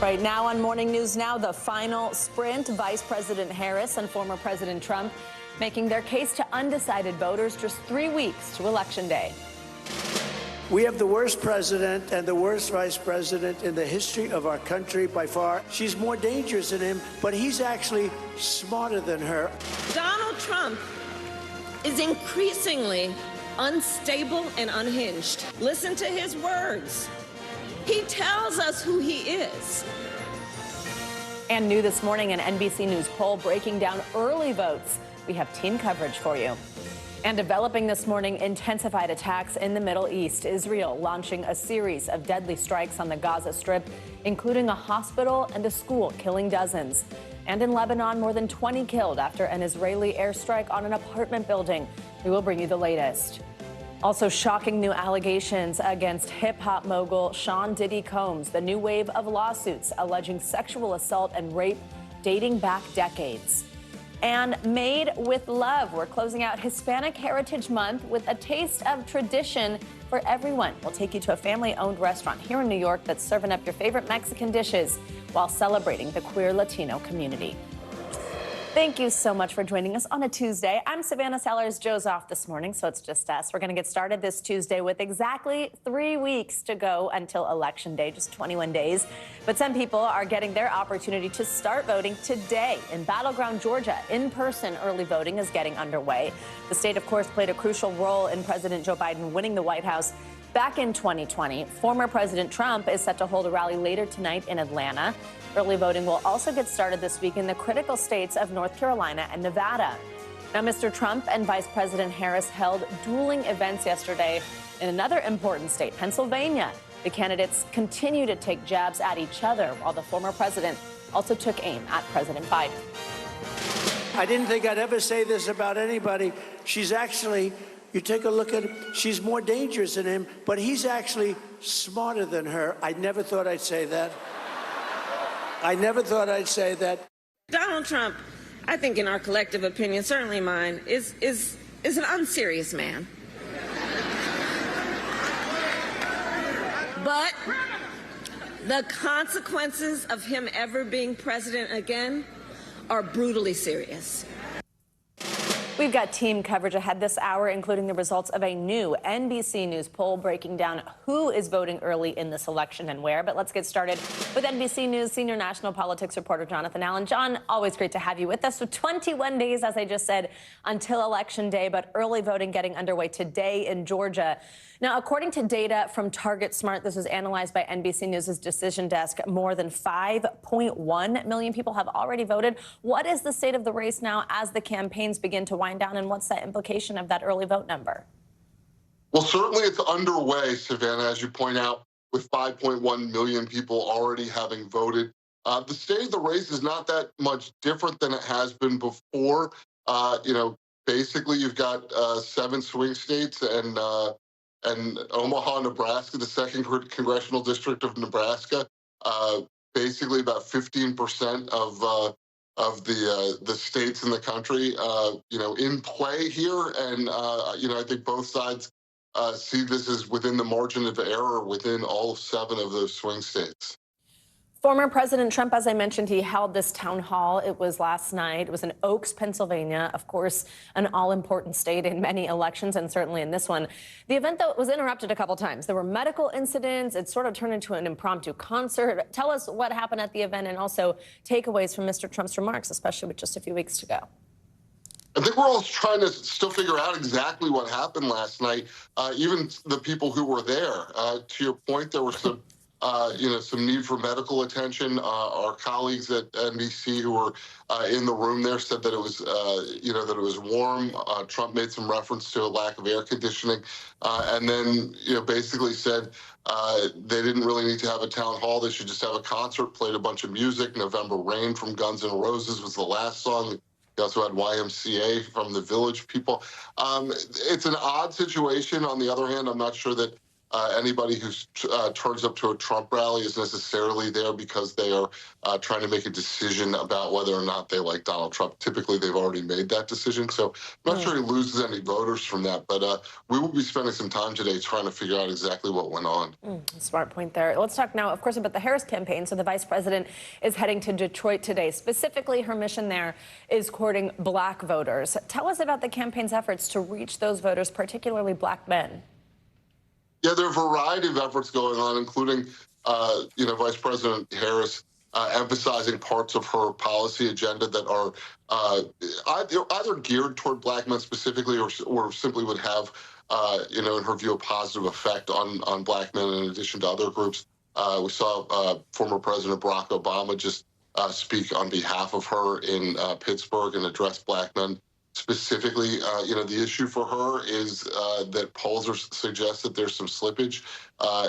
Right now on Morning News Now, the final sprint. Vice President Harris and former President Trump making their case to undecided voters just 3 weeks to Election Day. We have the worst president and the worst vice president in the history of our country by far. She's more dangerous than him, but he's actually smarter than her. Donald Trump is increasingly unstable and unhinged. Listen to his words. He tells us who he is. And new this morning, an NBC News poll breaking down early votes. We have team coverage for you. And developing this morning, intensified attacks in the Middle East. Israel launching a series of deadly strikes on the Gaza Strip, including a hospital and a school, killing dozens. And in Lebanon, more than 20 killed after an Israeli airstrike on an apartment building. We will bring you the latest. Also, shocking new allegations against hip-hop mogul Sean Diddy Combs. The new wave of lawsuits alleging sexual assault and rape dating back decades. And Made with Love. We're closing out Hispanic Heritage Month with a taste of tradition for everyone. We'll take you to a family-owned restaurant here in New York that's serving up your favorite Mexican dishes while celebrating the queer Latino community. Thank you so much for joining us on a Tuesday. I'm Savannah Sellers. Joe's off this morning, so it's just us. We're going to get started this Tuesday with exactly 3 weeks to go until Election Day, just 21 days. But some people are getting their opportunity to start voting today. In battleground Georgia, in-person early voting is getting underway. The state, of course, played a crucial role in President Joe Biden winning the White House back in 2020. Former President Trump is set to hold a rally later tonight in Atlanta. Early voting will also get started this week in the critical states of North Carolina and Nevada. Now, Mr. Trump and Vice President Harris held dueling events yesterday in another important state, Pennsylvania. The candidates continue to take jabs at each other, while the former president also took aim at President Biden. I didn't think I'd ever say this about anybody. She's actually, you take a look at her, she's more dangerous than him, but he's actually smarter than her. I never thought I'd say that. I never thought I'd say that. Donald Trump, I think in our collective opinion, certainly mine, is an unserious man. But the consequences of him ever being president again are brutally serious. We've got team coverage ahead this hour, including the results of a new NBC News poll breaking down who is voting early in this election and where. But let's get started with NBC News senior national politics reporter Jonathan Allen. John, always great to have you with us. So 21 days, as I just said, until Election Day, but early voting getting underway today in Georgia. Now, according to data from Target Smart, this was analyzed by NBC News' decision desk, more than 5.1 million people have already voted. What is the state of the race now as the campaigns begin to wind down, and what's the implication of that early vote number? Well, certainly it's underway, Savannah, as you point out, with 5.1 million people already having voted. The state of the race is not that much different than it has been before. Basically, you've got 7 swing states and Omaha, Nebraska, the 2nd congressional district of Nebraska, basically about 15% of the states in the country, in play here. And, I think both sides see this as within the margin of error within all 7 of those swing states. Former President Trump, as I mentioned, he held this town hall. It was last night. It was in Oaks, Pennsylvania, of course, an all-important state in many elections, and certainly in this one. The event, though, was interrupted a couple times. There were medical incidents. It sort of turned into an impromptu concert. Tell us what happened at the event and also takeaways from Mr. Trump's remarks, especially with just a few weeks to go. I think we're all trying to still figure out exactly what happened last night, even the people who were there. To your point, there were some need for medical attention. Our colleagues at NBC who were in the room there said that it was, that it was warm. Trump made some reference to a lack of air conditioning, and then, basically said they didn't really need to have a town hall. They should just have a concert, played a bunch of music. November Rain from Guns N' Roses was the last song. He also had YMCA from the Village People. It's an odd situation. On the other hand, I'm not sure that anybody who turns up to a Trump rally is necessarily there because they are trying to make a decision about whether or not they like Donald Trump. Typically, they've already made that decision. So I'm not sure he loses any voters from that, but we will be spending some time today trying to figure out exactly what went on. Smart point there. Let's talk now, of course, about the Harris campaign. So the vice president is heading to Detroit today. Specifically, her mission there is courting black voters. Tell us about the campaign's efforts to reach those voters, particularly black men. Yeah, there are a variety of efforts going on, including, Vice President Harris emphasizing parts of her policy agenda that are either geared toward black men specifically or simply would have, in her view, a positive effect on black men in addition to other groups. We saw former President Barack Obama just speak on behalf of her in Pittsburgh and address black men. Specifically, the issue for her is that polls suggest that there's some slippage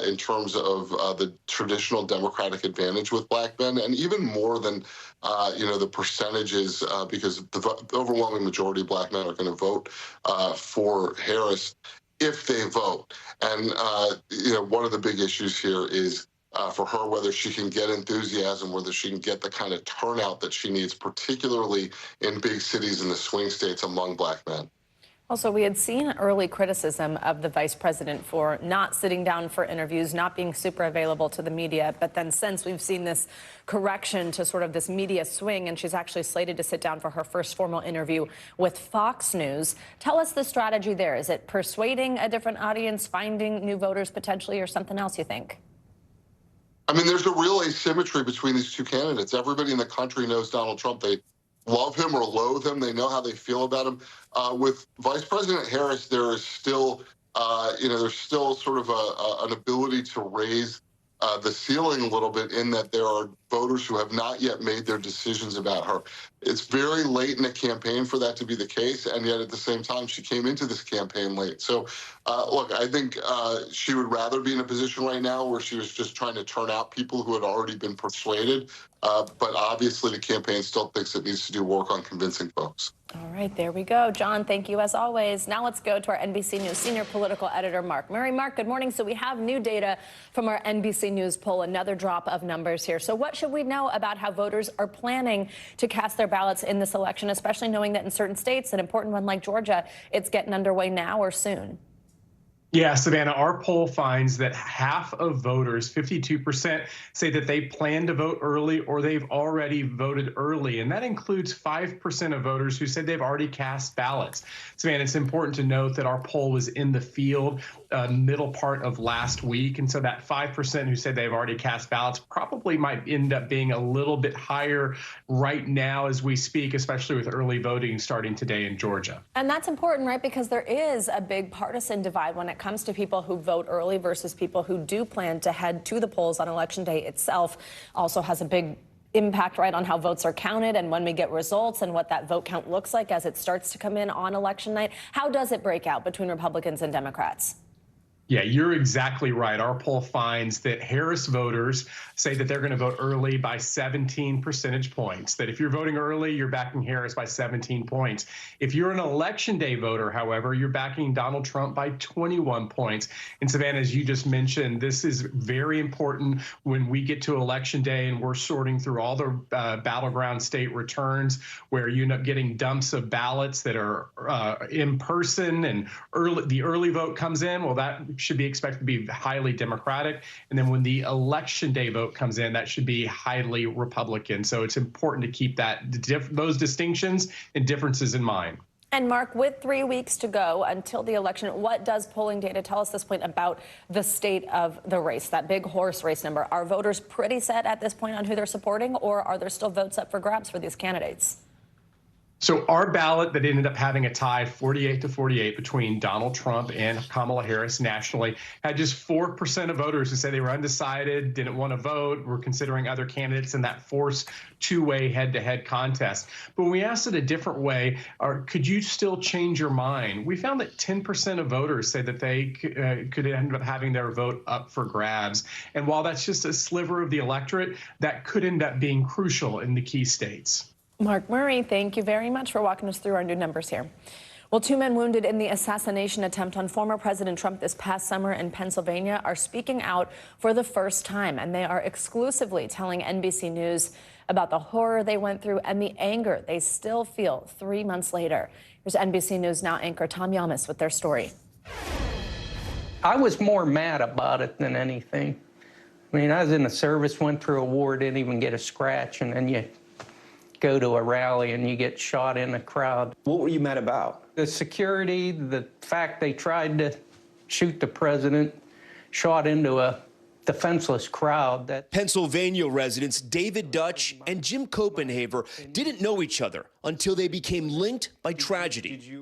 in terms of the traditional Democratic advantage with black men, and even more than, the percentages, because the overwhelming majority of black men are going to vote for Harris if they vote. And, one of the big issues here is for her, whether she can get enthusiasm, whether she can get the kind of turnout that she needs, particularly in big cities in the swing states among black men. Also, we had seen early criticism of the vice president for not sitting down for interviews, not being super available to the media. But then since we've seen this correction to sort of this media swing, and she's actually slated to sit down for her first formal interview with Fox News. Tell us the strategy there. Is it persuading a different audience, finding new voters potentially, or something else you think? I mean, there's a real asymmetry between these two candidates. Everybody in the country knows Donald Trump. They love him or loathe him. They know how they feel about him. With Vice President Harris, there is still, there's still sort of an ability to raise the ceiling a little bit in that there are voters who have not yet made their decisions about her. It's very late in the campaign for that to be the case, and yet at the same time, she came into this campaign late. So, look, I think she would rather be in a position right now where she was just trying to turn out people who had already been persuaded. But obviously, the campaign still thinks it needs to do work on convincing folks. All right, there we go. John, thank you as always. Now let's go to our NBC News senior political editor, Mark Murray. Mark, good morning. So we have new data from our NBC News poll, another drop of numbers here. So what should we know about how voters are planning to cast their ballots in this election, especially knowing that in certain states, an important one like Georgia, it's getting underway now or soon? Yeah, Savannah, our poll finds that half of voters, 52%, say that they plan to vote early or they've already voted early. And that includes 5% of voters who said they've already cast ballots. Savannah, it's important to note that our poll was in the field middle part of last week. And so that 5% who said they've already cast ballots probably might end up being a little bit higher right now as we speak, especially with early voting starting today in Georgia. And that's important, right? Because there is a big partisan divide when it comes to people who vote early versus people who do plan to head to the polls on Election Day itself. Also has a big impact, right, on how votes are counted and when we get results and what that vote count looks like as it starts to come in on election night. How does it break out between Republicans and Democrats? Yeah, you're exactly right. Our poll finds that Harris voters say that they're going to vote early by 17 percentage points, that if you're voting early, you're backing Harris by 17 points. If you're an Election Day voter, however, you're backing Donald Trump by 21 points. And Savannah, as you just mentioned, this is very important when we get to Election Day and we're sorting through all the battleground state returns where you end up getting dumps of ballots that are in person and the early vote comes in. Well, that should be expected to be highly Democratic. And then when the Election Day vote comes in, that should be highly Republican. So it's important to keep those distinctions and differences in mind. And Mark, with 3 weeks to go until the election, what does polling data tell us at this point about the state of the race, that big horse race number? Are voters pretty set at this point on who they're supporting, or are there still votes up for grabs for these candidates? So our ballot that ended up having a tie 48-48 between Donald Trump and Kamala Harris nationally had just 4% of voters who said they were undecided, didn't want to vote, were considering other candidates in that forced two-way head-to-head contest. But when we asked it a different way, could you still change your mind? We found that 10% of voters say that they could end up having their vote up for grabs. And while that's just a sliver of the electorate, that could end up being crucial in the key states. Mark Murray, thank you very much for walking us through our new numbers here. Well, 2 men wounded in the assassination attempt on former President Trump this past summer in Pennsylvania are speaking out for the first time, and they are exclusively telling NBC News about the horror they went through and the anger they still feel 3 months later. Here's NBC News Now anchor Tom Yamas with their story. I was more mad about it than anything. I mean, I was in the service, went through a war, didn't even get a scratch, and then you go to a rally and you get shot in a crowd. What were you mad about? The security, the fact they tried to shoot the president, shot into a defenseless crowd. Pennsylvania residents David Dutch and Jim Copenhaver didn't know each other until they became linked by tragedy.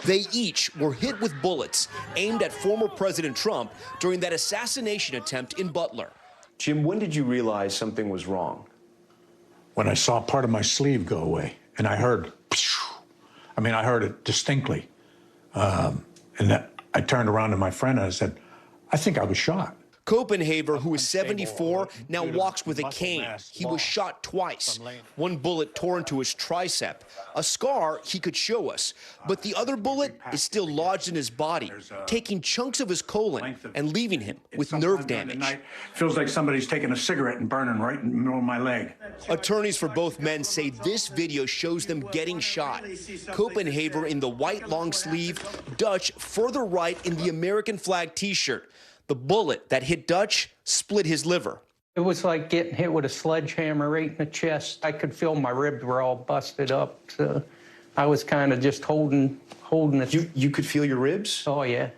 They each were hit with bullets aimed at former President Trump during that assassination attempt in Butler. Jim, when did you realize something was wrong? When I saw part of my sleeve go away, and I heard, I heard it distinctly. And I turned around to my friend and I said, I think I was shot. Copenhaver, who is 74, now walks with a cane. He was shot twice. One bullet tore into his tricep, a scar he could show us. But the other bullet is still lodged in his body, taking chunks of his colon and leaving him with nerve damage. Feels like somebody's taking a cigarette and burning right in the middle of my leg. Attorneys for both men say this video shows them getting shot. Copenhaver in the white long sleeve, Dutch further right in the American flag T-shirt. The bullet that hit Dutch split his liver. It was like getting hit with a sledgehammer right in the chest. I could feel my ribs were all busted up. So I was kind of just holding it. You could feel your ribs? Oh, yeah.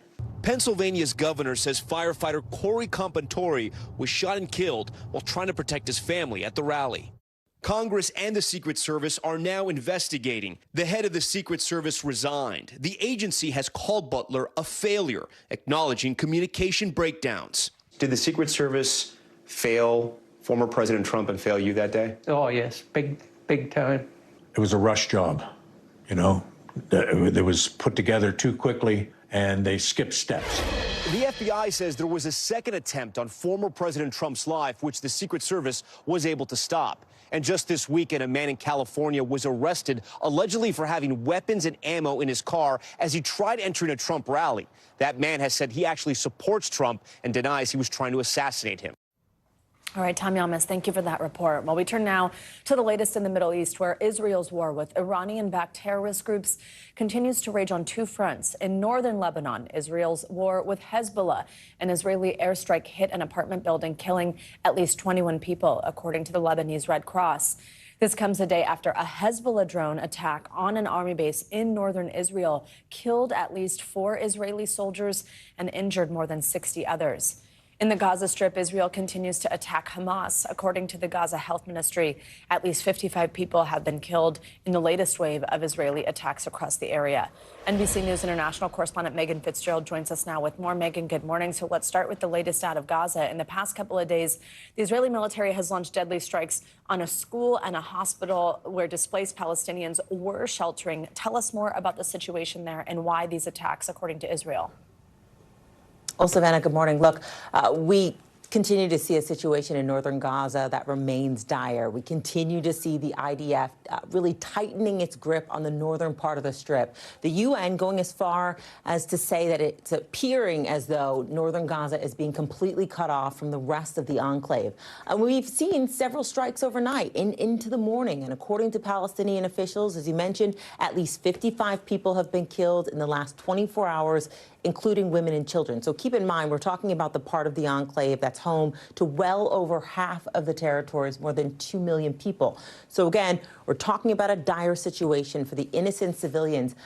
Pennsylvania's governor says firefighter Corey Compantori was shot and killed while trying to protect his family at the rally. Congress and the Secret Service are now investigating. The head of the Secret Service resigned. The agency has called Butler a failure, acknowledging communication breakdowns. Did the Secret Service fail former President Trump and fail you that day? Oh, yes, big time. It was a rush job, you know. It was put together too quickly, and they skipped steps. The FBI says there was a second attempt on former President Trump's life, which the Secret Service was able to stop. And just this weekend, a man in California was arrested, allegedly for having weapons and ammo in his car as he tried entering a Trump rally. That man has said he actually supports Trump and denies he was trying to assassinate him. All right, Tom Yamas, thank you for that report. Well, we turn now to the latest in the Middle East, where Israel's war with Iranian-backed terrorist groups continues to rage on two fronts. In northern Lebanon, Israel's war with Hezbollah. An Israeli airstrike hit an apartment building, killing at least 21 people, according to the Lebanese Red Cross. This comes a day after a Hezbollah drone attack on an army base in northern Israel killed at least 4 Israeli soldiers and injured more than 60 others. In the Gaza Strip, Israel continues to attack Hamas. According to the Gaza Health Ministry, at least 55 people have been killed in the latest wave of Israeli attacks across the area. NBC News international correspondent Megan Fitzgerald joins us now with more. Megan, good morning. So let's start with the latest out of Gaza. In the past couple of days, the Israeli military has launched deadly strikes on a school and a hospital where displaced Palestinians were sheltering. Tell us more about the situation there and why these attacks, according to Israel. Well, Savannah, good morning. Look, we continue to see a situation in northern Gaza that remains dire. We continue to see the IDF really tightening its grip on the northern part of the Strip. The UN going as far as to say that it's appearing as though northern Gaza is being completely cut off from the rest of the enclave. And we've seen several strikes overnight into the morning. And according to Palestinian officials, as you mentioned, at least 55 people have been killed in the last 24 hours, including women and children. So keep in mind, we're talking about the part of the enclave that's home to well over half of the territory's more than 2 million people. So again, we're talking about a dire situation for the innocent civilians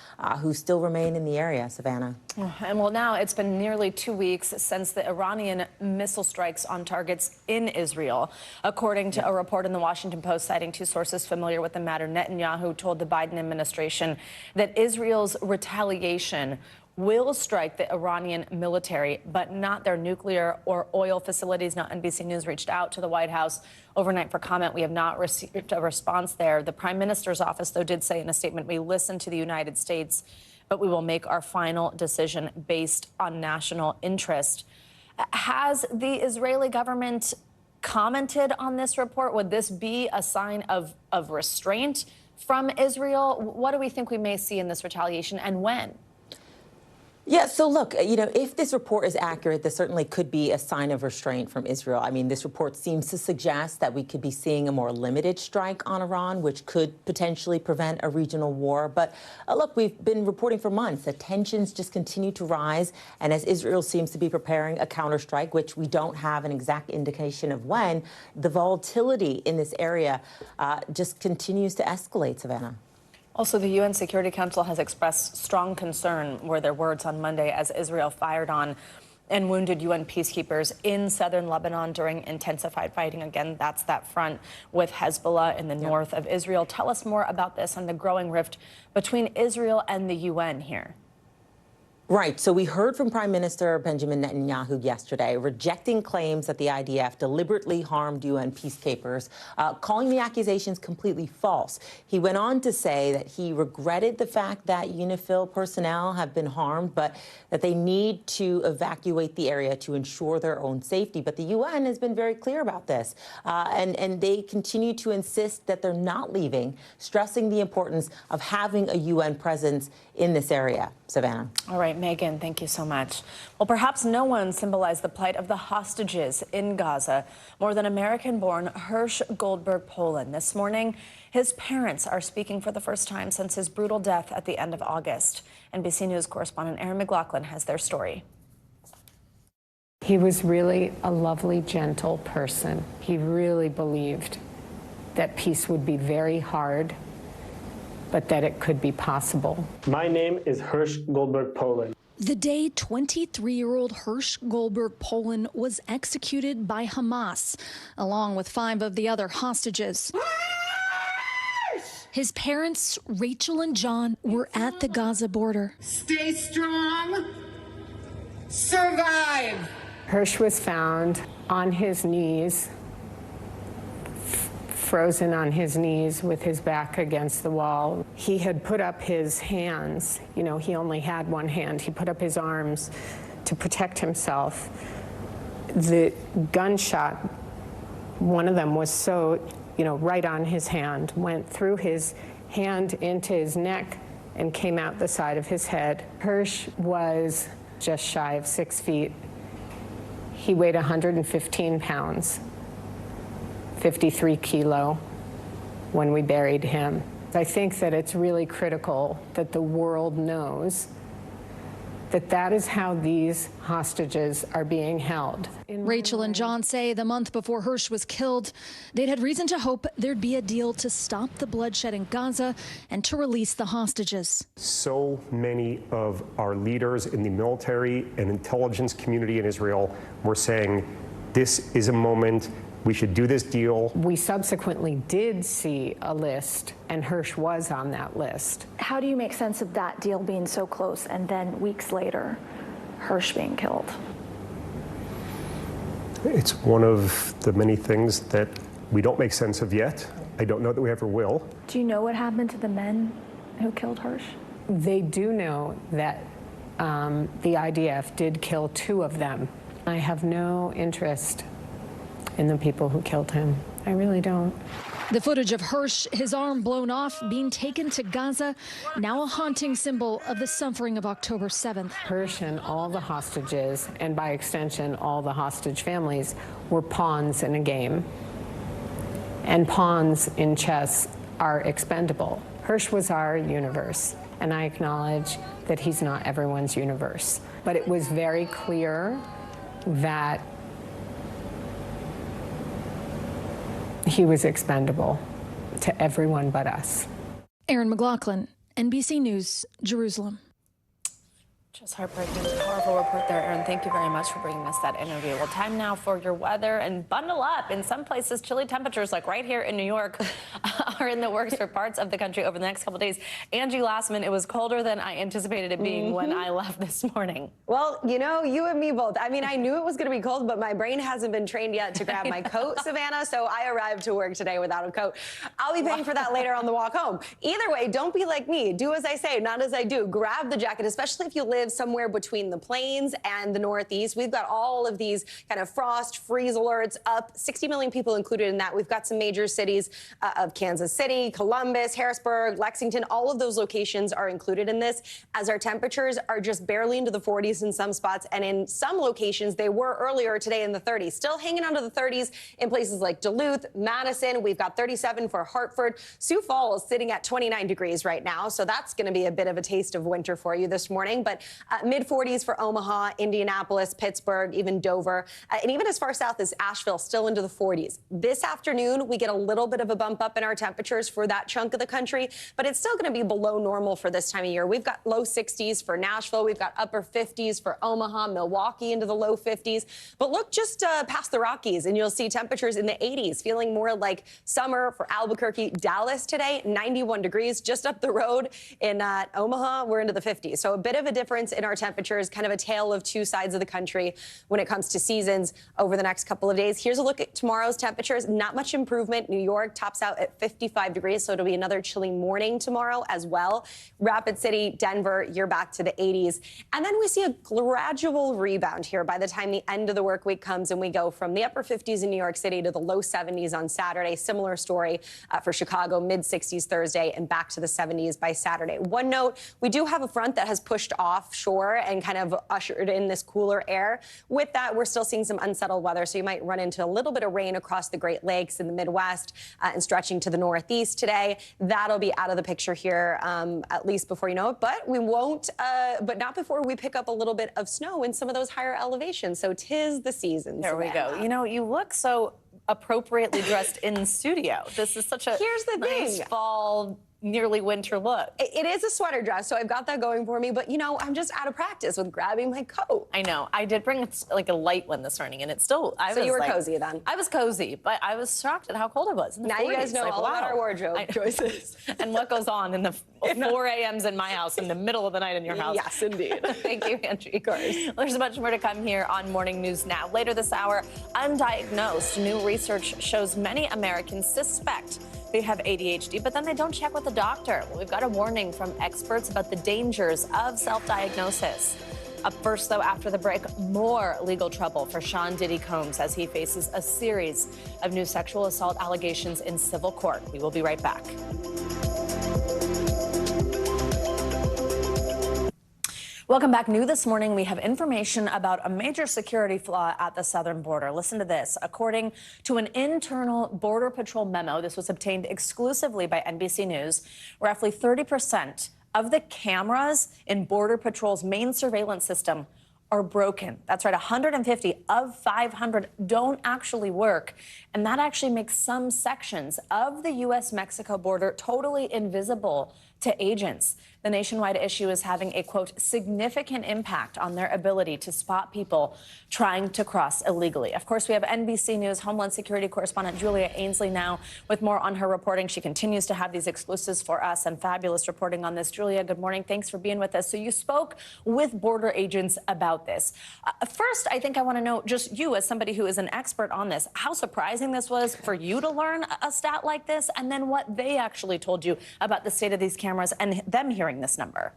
who still remain in the area, Savannah. And well, now it's been nearly 2 weeks since the Iranian missile strikes on targets in Israel. According to a report in the Washington Post citing 2 sources familiar with the matter, Netanyahu told the Biden administration that Israel's retaliation will strike the Iranian military, but not their nuclear or oil facilities. Now, NBC News reached out to the White House overnight for comment. We have not received a response there. The Prime Minister's office, though, did say in a statement, we listen to the United States, but we will make our final decision based on national interest. Has the Israeli government commented on this report? Would this be a sign of restraint from Israel? What do we think we may see in this retaliation, and when? Yeah, so look, if this report is accurate, this certainly could be a sign of restraint from Israel. I mean, this report seems to suggest that we could be seeing a more limited strike on Iran, which could potentially prevent a regional war. But look, we've been reporting for months that tensions just continue to rise. And as Israel seems to be preparing a counterstrike, which we don't have an exact indication of when, the volatility in this area just continues to escalate, Savannah. Also, the UN Security Council has expressed strong concern, were their words on Monday, as Israel fired on and wounded UN peacekeepers in southern Lebanon during intensified fighting. Again, that's that front with Hezbollah in the north of Israel. Tell us more about this and the growing rift between Israel and the UN here. Right. So we heard from Prime Minister Benjamin Netanyahu yesterday, rejecting claims that the IDF deliberately harmed UN peacekeepers, calling the accusations completely false. He went on to say that he regretted the fact that UNIFIL personnel have been harmed, but that they need to evacuate the area to ensure their own safety. But the UN has been very clear about this, and they continue to insist that they're not leaving, stressing the importance of having a UN presence in this area. Savannah. All right, Megan, thank you so much. Well, perhaps no one symbolized the plight of the hostages in Gaza more than American-born Hersh Goldberg Poland. This morning, his parents are speaking for the first time since his brutal death at the end of August. NBC News correspondent Erin McLaughlin has their story. He was really a lovely, gentle person. He really believed that peace would be very hard, but that it could be possible. My name is Hersh Goldberg Poland. The day 23-year-old Hersh Goldberg Poland was executed by Hamas, along with 5 of the other hostages. His parents, Rachel and John, were at the Gaza border. Stay strong. Survive. Hersh was found on his knees, frozen on his knees with his back against the wall. He had put up his hands. You know, he only had one hand. He put up his arms to protect himself. The gunshot, one of them was so, right on his hand, went through his hand into his neck and came out the side of his head. Hersh was just shy of 6 feet. He weighed 115 pounds. 53 kilo when we buried him. I think that it's really critical that the world knows that that is how these hostages are being held. Rachel and John say the month before Hersh was killed, they'd had reason to hope there'd be a deal to stop the bloodshed in Gaza and to release the hostages. So many of our leaders in the military and intelligence community in Israel were saying, this is a moment. We should do this deal. We subsequently did see a list, and Hersh was on that list. How do you make sense of that deal being so close and then weeks later, Hersh being killed? It's one of the many things that we don't make sense of yet. I don't know that we ever will. Do you know what happened to the men who killed Hersh? They do know that the IDF did kill 2 of them. I have no interest in the people who killed him. I really don't. The footage of Hersh, his arm blown off, being taken to Gaza, now a haunting symbol of the suffering of October 7th. Hersh and all the hostages, and by extension, all the hostage families, were pawns in a game. And pawns in chess are expendable. Hersh was our universe, and I acknowledge that he's not everyone's universe. But it was very clear that he was expendable to everyone but us. Erin McLaughlin, NBC News, Jerusalem. Just heartbreaking, powerful report there, Erin. Thank you very much for bringing us that interview. Well, time now for your weather, and bundle up. In some places, chilly temperatures, like right here in New York, are in the works for parts of the country over the next couple days. Angie Lassman, it was colder than I anticipated it being when I left this morning. Well, you and me both. I mean, I knew it was going to be cold, but my brain hasn't been trained yet to grab my coat, Savannah, so I arrived to work today without a coat. I'll be paying for that later on the walk home. Either way, don't be like me. Do as I say, not as I do. Grab the jacket, especially if you live live somewhere between the plains and the Northeast, we've got all of these kind of frost, freeze alerts up. 60 million people included in that. We've got some major cities of Kansas City, Columbus, Harrisburg, Lexington. All of those locations are included in this, as our temperatures are just barely into the 40s in some spots. And in some locations, they were earlier today in the 30s. Still hanging onto the 30s in places like Duluth, Madison. We've got 37 for Hartford. Sioux Falls sitting at 29 degrees right now. So that's going to be a bit of a taste of winter for you this morning. But mid-40s for Omaha, Indianapolis, Pittsburgh, even Dover. And even as far south as Asheville, still into the 40s. This afternoon, we get a little bit of a bump up in our temperatures for that chunk of the country, but it's still going to be below normal for this time of year. We've got low 60s for Nashville. We've got upper 50s for Omaha, Milwaukee into the low 50s. But look just past the Rockies, and you'll see temperatures in the 80s, feeling more like summer for Albuquerque. Dallas today, 91 degrees. Just up the road in Omaha, we're into the 50s. So a bit of a difference in our temperatures, kind of a tale of two sides of the country when it comes to seasons over the next couple of days. Here's a look at tomorrow's temperatures. Not much improvement. New York tops out at 55 degrees, so it'll be another chilly morning tomorrow as well. Rapid City, Denver, you're back to the 80s. And then we see a gradual rebound here by the time the end of the work week comes, and we go from the upper 50s in New York City to the low 70s on Saturday. Similar story for Chicago, mid 60s Thursday and back to the 70s by Saturday. One note, we do have a front that has pushed offshore and kind of ushered in this cooler air. With that, we're still seeing some unsettled weather, so you might run into a little bit of rain across the Great Lakes in the Midwest and stretching to the Northeast today. That'll be out of the picture here at least before you know it, but we won't, but not before we pick up a little bit of snow in some of those higher elevations. So 'tis the season. There we go. You know, you look so appropriately dressed in studio. This is such a Here's the nice thing. fall, nearly winter look. It is a sweater dress, so I've got that going for me. But, you know, I'm just out of practice with grabbing my coat. I know. I did bring like a light one this morning, and it's still. So you were cozy then? I was cozy, but I was shocked at how cold it was. In the Now 40s. you guys know Like, all about our wardrobe choices. And what goes on in the 4 a.m.s in my house in the middle of the night in your house. Yes, indeed. Thank you, Angie. Of course. There's much more to come here on Morning News Now. Later this hour, undiagnosed. New research shows many Americans suspect they have ADHD, but then they don't check with a doctor. Well, we've got a warning from experts about the dangers of self-diagnosis. Up first, though, after the break, more legal trouble for Sean Diddy Combs as he faces a series of new sexual assault allegations in civil court. We will be right back. Welcome back. New this morning, we have information about a major security flaw at the southern border. Listen to this. According to an internal Border Patrol memo, this was obtained exclusively by NBC News, roughly 30% of the cameras in Border Patrol's main surveillance system are broken. That's right, 150 of 500 don't actually work. And that actually makes some sections of the U.S.-Mexico border totally invisible to agents. The nationwide issue is having a, quote, significant impact on their ability to spot people trying to cross illegally. Of course, we have NBC News Homeland Security correspondent Julia Ainsley now with more on her reporting. She continues to have these exclusives for us and fabulous reporting on this. Julia, good morning. Thanks for being with us. So you spoke with border agents about this. First, I think I want to know, just you as somebody who is an expert on this, how surprising this was for you to learn a stat like this, and then what they actually told you about the state of these cameras and them hearing this number.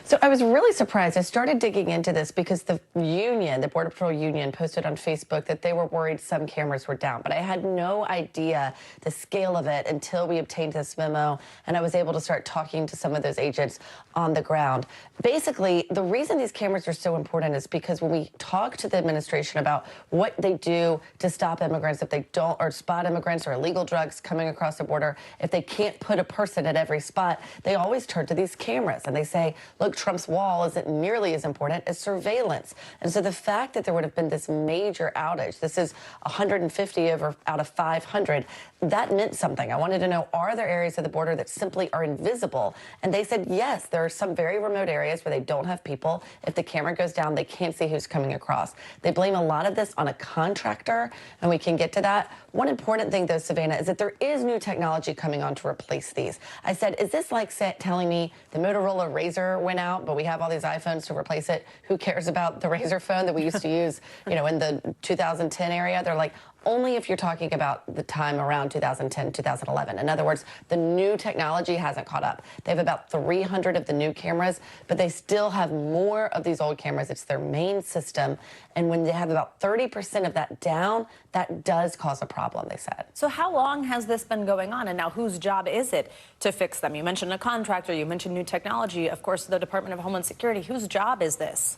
So I was really surprised. I started digging into this because the union, the Border Patrol union, posted on Facebook that they were worried some cameras were down. But I had no idea the scale of it until we obtained this memo and I was able to start talking to some of those agents on the ground. Basically, the reason these cameras are so important is because when we talk to the administration about what they do to stop immigrants, if they don't, or spot immigrants or illegal drugs coming across the border, if they can't put a person at every spot, they always turn to these cameras and they say, look, Trump's wall isn't nearly as important as surveillance. And so the fact that there would have been this major outage, this is 150 out of 500, that meant something. I wanted to know, are there areas of the border that simply are invisible? And they said, yes, there are some very remote areas where they don't have people. If the camera goes down, they can't see who's coming across. They blame a lot of this on a contractor, and we can get to that. One important thing, though, Savannah, is that there is new technology coming on to replace these. I said, is this like telling me the Motorola Razr went out, but we have all these iPhones to replace it? Who cares about the Razr phone that we used to use, you know, in the 2010 area? They're like, only if you're talking about the time around 2010, 2011. In other words, the new technology hasn't caught up. They have about 300 of the new cameras, but they still have more of these old cameras. It's their main system. And when they have about 30% of that down, that does cause a problem, they said. So how long has this been going on? And now whose job is it to fix them? You mentioned a contractor, you mentioned new technology, of course, the Department of Homeland Security. Whose job is this?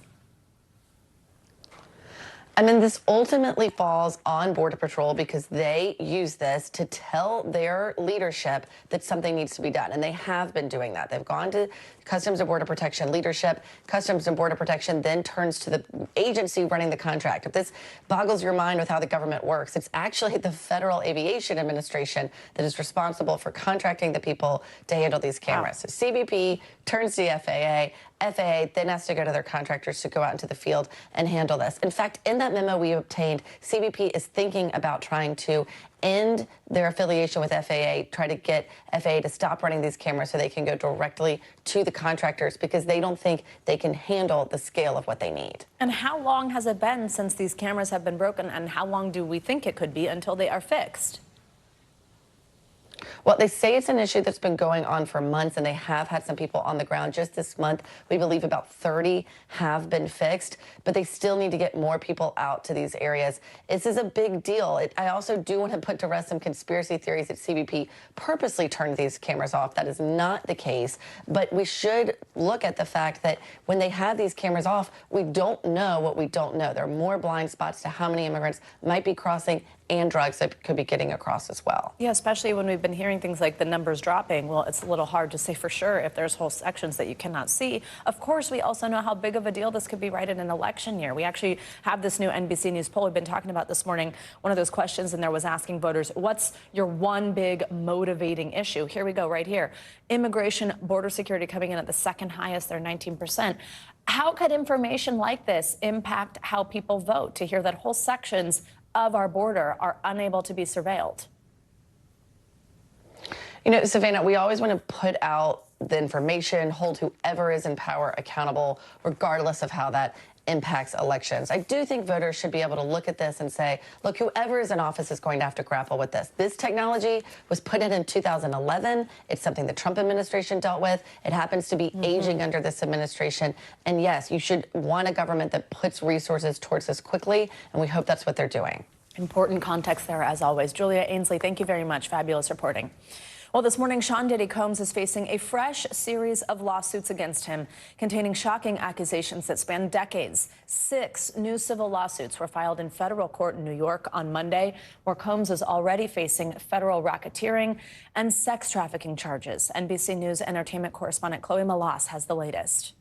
I mean, this ultimately falls on Border Patrol because they use this to tell their leadership that something needs to be done. And they have been doing that. They've gone to Customs and Border Protection leadership. Customs and Border Protection then turns to the agency running the contract. If this boggles your mind with how the government works, it's actually the Federal Aviation Administration that is responsible for contracting the people to handle these cameras. Wow. So CBP turns to the FAA. FAA then has to go to their contractors to go out into the field and handle this. In fact, in that memo we obtained, CBP is thinking about trying to end their affiliation with FAA, try to get FAA to stop running these cameras so they can go directly to the contractors because they don't think they can handle the scale of what they need. And how long has it been since these cameras have been broken, and how long do we think it could be until they are fixed? Well, they say it's an issue that's been going on for months, and they have had some people on the ground. Just this month, we believe about 30 have been fixed, but they still need to get more people out to these areas. This is a big deal. I also do want to put to rest some conspiracy theories that CBP purposely turned these cameras off. That is not the case, but we should look at the fact that when they have these cameras off, we don't know what we don't know. There are more blind spots to how many immigrants might be crossing and drugs that could be getting across as well. Yeah, especially when we've been hearing things like the numbers dropping. Well, it's a little hard to say for sure if there's whole sections that you cannot see. Of course, we also know how big of a deal this could be right in an election year. We actually have this new NBC News poll we've been talking about this morning. One of those questions in there was asking voters, what's your one big motivating issue? Here we go right here. Immigration, border security coming in at the second highest, they're 19%. How could information like this impact how people vote, to hear that whole sections of our border are unable to be surveilled? You know, Savannah, we always want to put out the information, hold whoever is in power accountable, regardless of how that impacts elections. I do think voters should be able to look at this and say, look, whoever is in office is going to have to grapple with this. This technology was put in 2011. It's something the Trump administration dealt with. It happens to be aging under this administration. And yes, you should want a government that puts resources towards this quickly, and we hope that's what they're doing. Important context there, as always. Julia Ainsley, thank you very much. Fabulous reporting. Well, this morning, Sean Diddy Combs is facing a fresh series of lawsuits against him, containing shocking accusations that span decades. 6 new civil lawsuits were filed in federal court in New York on Monday, where Combs is already facing federal racketeering and sex trafficking charges. NBC News entertainment correspondent Chloe Malas has the latest.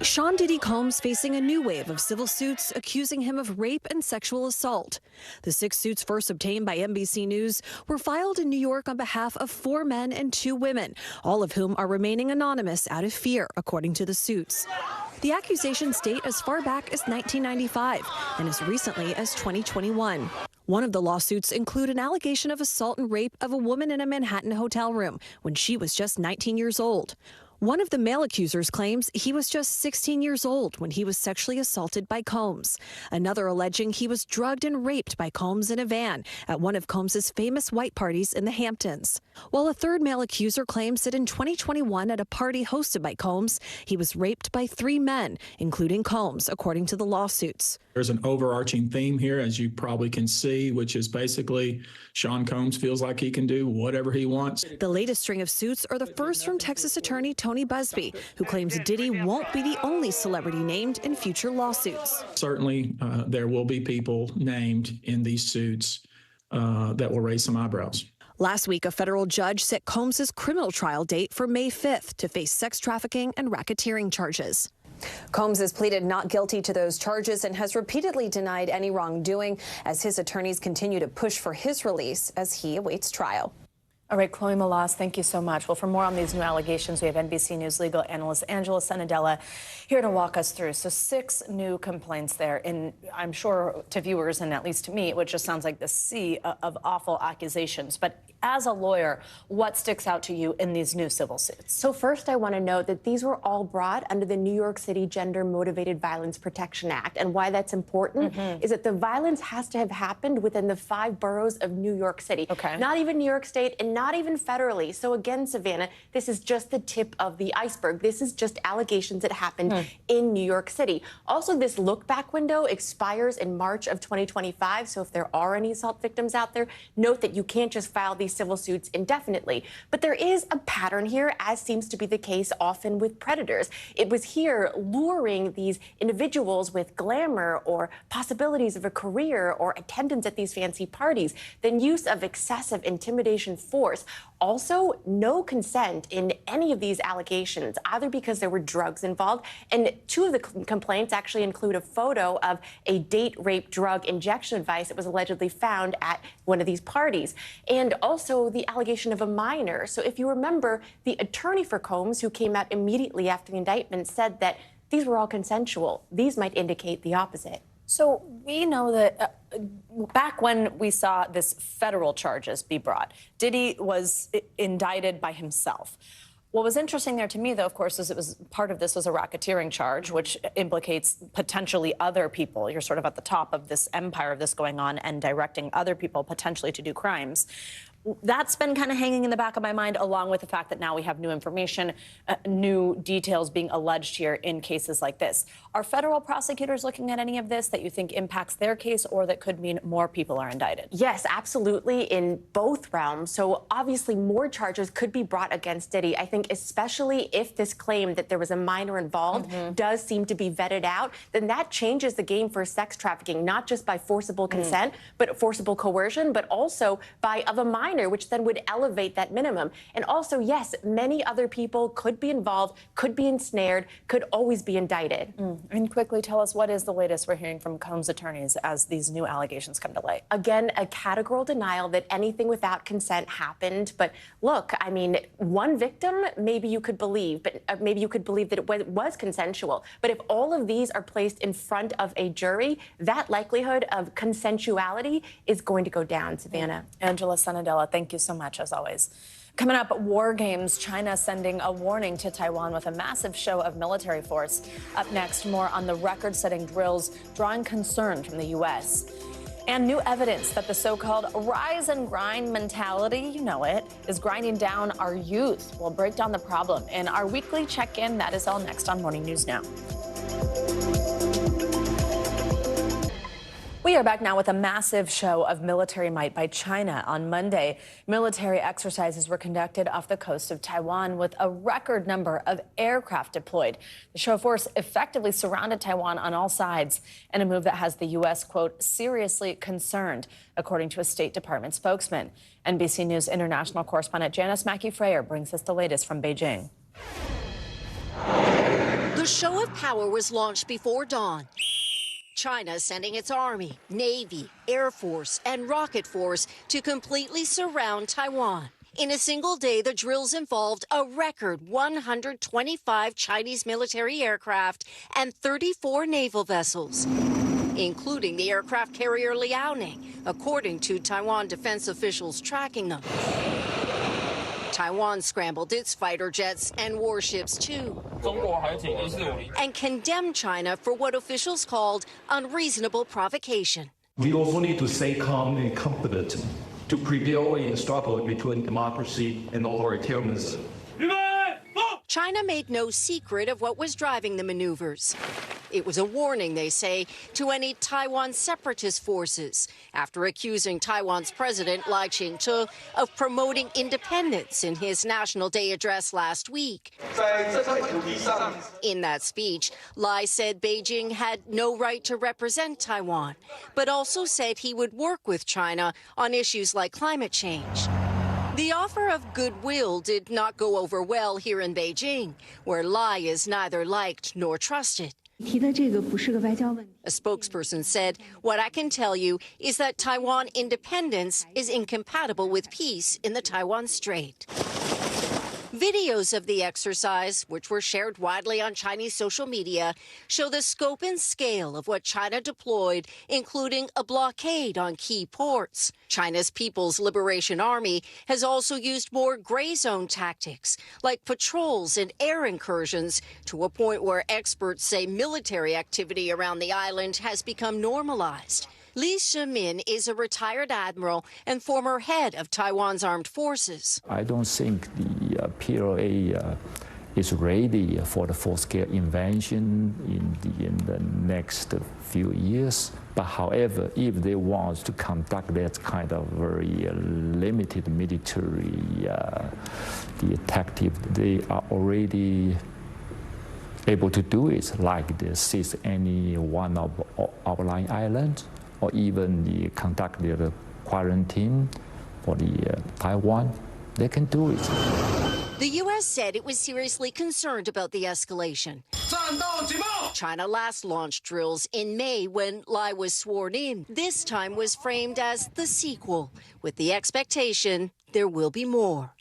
Sean Diddy Combs facing a new wave of civil suits accusing him of rape and sexual assault. The 6 suits, first obtained by NBC News, were filed in New York on behalf of 4 men and 2 women, all of whom are remaining anonymous out of fear, according to the suits. The accusations date as far back as 1995 and as recently as 2021. One of the lawsuits include an allegation of assault and rape of a woman in a Manhattan hotel room when she was just 19 years old. One of the male accusers claims he was just 16 years old when he was sexually assaulted by Combs. Another alleging he was drugged and raped by Combs in a van at one of Combs's famous white parties in the Hamptons. While a third male accuser claims that in 2021 at a party hosted by Combs, he was raped by 3 men, including Combs, according to the lawsuits. There's an overarching theme here, as you probably can see, which is basically Sean Combs feels like he can do whatever he wants. The latest string of suits are the first from Texas attorney Tony Busby, who claims Diddy won't be the only celebrity named in future lawsuits. Certainly, there will be people named in these suits that will raise some eyebrows. Last week, a federal judge set Combs' criminal trial date for May 5th to face sex trafficking and racketeering charges. Combs has pleaded not guilty to those charges and has repeatedly denied any wrongdoing as his attorneys continue to push for his release as he awaits trial. All right, Chloe Malas, thank you so much. Well, for more on these new allegations, we have NBC News legal analyst Angela Sanadella here to walk us through. So 6 new complaints there, and I'm sure to viewers and at least to me, it just sounds like the sea of awful accusations. But as a lawyer, what sticks out to you in these new civil suits? So first, I want to note that these were all brought under the New York City Gender Motivated Violence Protection Act. And why that's important is that the violence has to have happened within the 5 boroughs of New York City. Okay. Not even New York State and not even federally. So again, Savannah, this is just the tip of the iceberg. This is just allegations that happened in New York City. Also, this look-back window expires in March of 2025. So if there are any assault victims out there, note that you can't just file these civil suits indefinitely. But there is a pattern here, as seems to be the case often with predators. It was here luring these individuals with glamour or possibilities of a career or attendance at these fancy parties, then use of excessive intimidation force. Also, no consent in any of these allegations, either because there were drugs involved, and 2 of the complaints actually include a photo of a date rape drug injection device that was allegedly found at one of these parties, and also the allegation of a minor. So if you remember, the attorney for Combs, who came out immediately after the indictment, said that these were all consensual. These might indicate the opposite. So we know that back when we saw this federal charges be brought, Diddy was indicted by himself. What was interesting there to me, though, of course, is it was part of this was a racketeering charge, which implicates potentially other people. You're sort of at the top of this empire of this going on and directing other people potentially to do crimes. That's been kind of hanging in the back of my mind, along with the fact that now we have new information, new details being alleged here in cases like this. Are federal prosecutors looking at any of this that you think impacts their case or that could mean more people are indicted? Yes, absolutely, in both realms. So obviously more charges could be brought against Diddy. I think especially if this claim that there was a minor involved does seem to be vetted out, then that changes the game for sex trafficking, not just by forcible consent, but forcible coercion, but also by of a minor, which then would elevate that minimum. And also, yes, many other people could be involved, could be ensnared, could always be indicted. And quickly tell us, what is the latest we're hearing from Combs' attorneys as these new allegations come to light? Again, a categorical denial that anything without consent happened. But look, I mean, one victim, maybe you could believe, but maybe you could believe that it was consensual. But if all of these are placed in front of a jury, that likelihood of consensuality is going to go down, Savannah. Angela Sanadella, thank you so much, as always. Coming up, war games. China sending a warning to Taiwan with a massive show of military force. Up next, more on the record-setting drills drawing concern from the U.S. And new evidence that the so-called rise and grind mentality, you know it, is grinding down our youth. We'll break down the problem in our weekly check-in. That is all next on Morning News Now. We are back now with a massive show of military might by China. On Monday, military exercises were conducted off the coast of Taiwan with a record number of aircraft deployed. The show of force effectively surrounded Taiwan on all sides in a move that has the U.S., quote, seriously concerned, according to a State Department spokesman. NBC News international correspondent Janice Mackey-Freyer brings us the latest from Beijing. The show of power was launched before dawn. China sending its Army, Navy, Air Force, and Rocket Force to completely surround Taiwan. In a single day, the drills involved a record 125 Chinese military aircraft and 34 naval vessels, including the aircraft carrier Liaoning, according to Taiwan defense officials tracking them. Taiwan scrambled its fighter jets and warships, too, and condemned China for what officials called unreasonable provocation. We also need to stay calm and confident to prevail in the struggle between democracy and authoritarianism. China made no secret of what was driving the maneuvers. It was a warning, they say, to any Taiwan separatist forces after accusing Taiwan's president, Lai Ching-te, of promoting independence in his National Day address last week. In that speech, Lai said Beijing had no right to represent Taiwan, but also said he would work with China on issues like climate change. The offer of goodwill did not go over well here in Beijing, where Lai is neither liked nor trusted. A spokesperson said, "What I can tell you is that Taiwan independence is incompatible with peace in the Taiwan Strait." Videos of the exercise, which were shared widely on Chinese social media, show the scope and scale of what China deployed, including a blockade on key ports. China's People's Liberation Army has also used more gray zone tactics, like patrols and air incursions, to a point where experts say military activity around the island has become normalized. Li Shimin is a retired admiral and former head of Taiwan's armed forces. I don't think the PLA is ready for the full-scale invasion in the next few years. But however, if they want to conduct that kind of very limited military tactic, they are already able to do it, like they seize any one of outlying islands, or even conduct the quarantine for the Taiwan. They can do it. The U.S. said it was seriously concerned about the escalation. China last launched drills in May when Lai was sworn in. This time was framed as the sequel, with the expectation there will be more.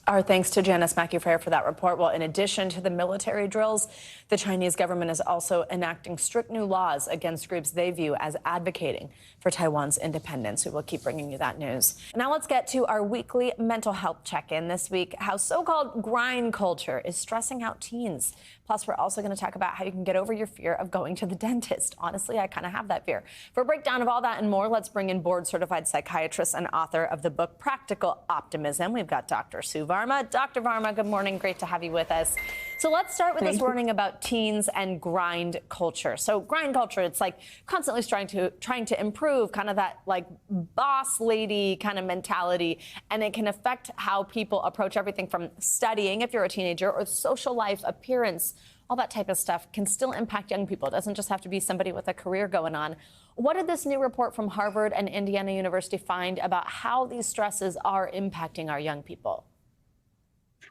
Our thanks to Janice McIntyre for that report. Well, in addition to the military drills, the Chinese government is also enacting strict new laws against groups they view as advocating for Taiwan's independence. We will keep bringing you that news. Now let's get to our weekly mental health check-in this week, how so-called grind culture is stressing out teens. Plus, we're also going to talk about how you can get over your fear of going to the dentist. Honestly, I kind of have that fear. For a breakdown of all that and more, let's bring in board-certified psychiatrist and author of the book Practical Optimism. We've got Dr. Sue Varma. Dr. Varma, good morning. Great to have you with us. So let's start with this warning about teens and grind culture. So grind culture, it's like constantly trying to improve, kind of that like boss lady kind of mentality, and it can affect how people approach everything from studying, if you're a teenager, or social life, appearance. All that type of stuff can still impact young people. It doesn't just have to be somebody with a career going on. What did this new report from Harvard and Indiana University find about how these stresses are impacting our young people?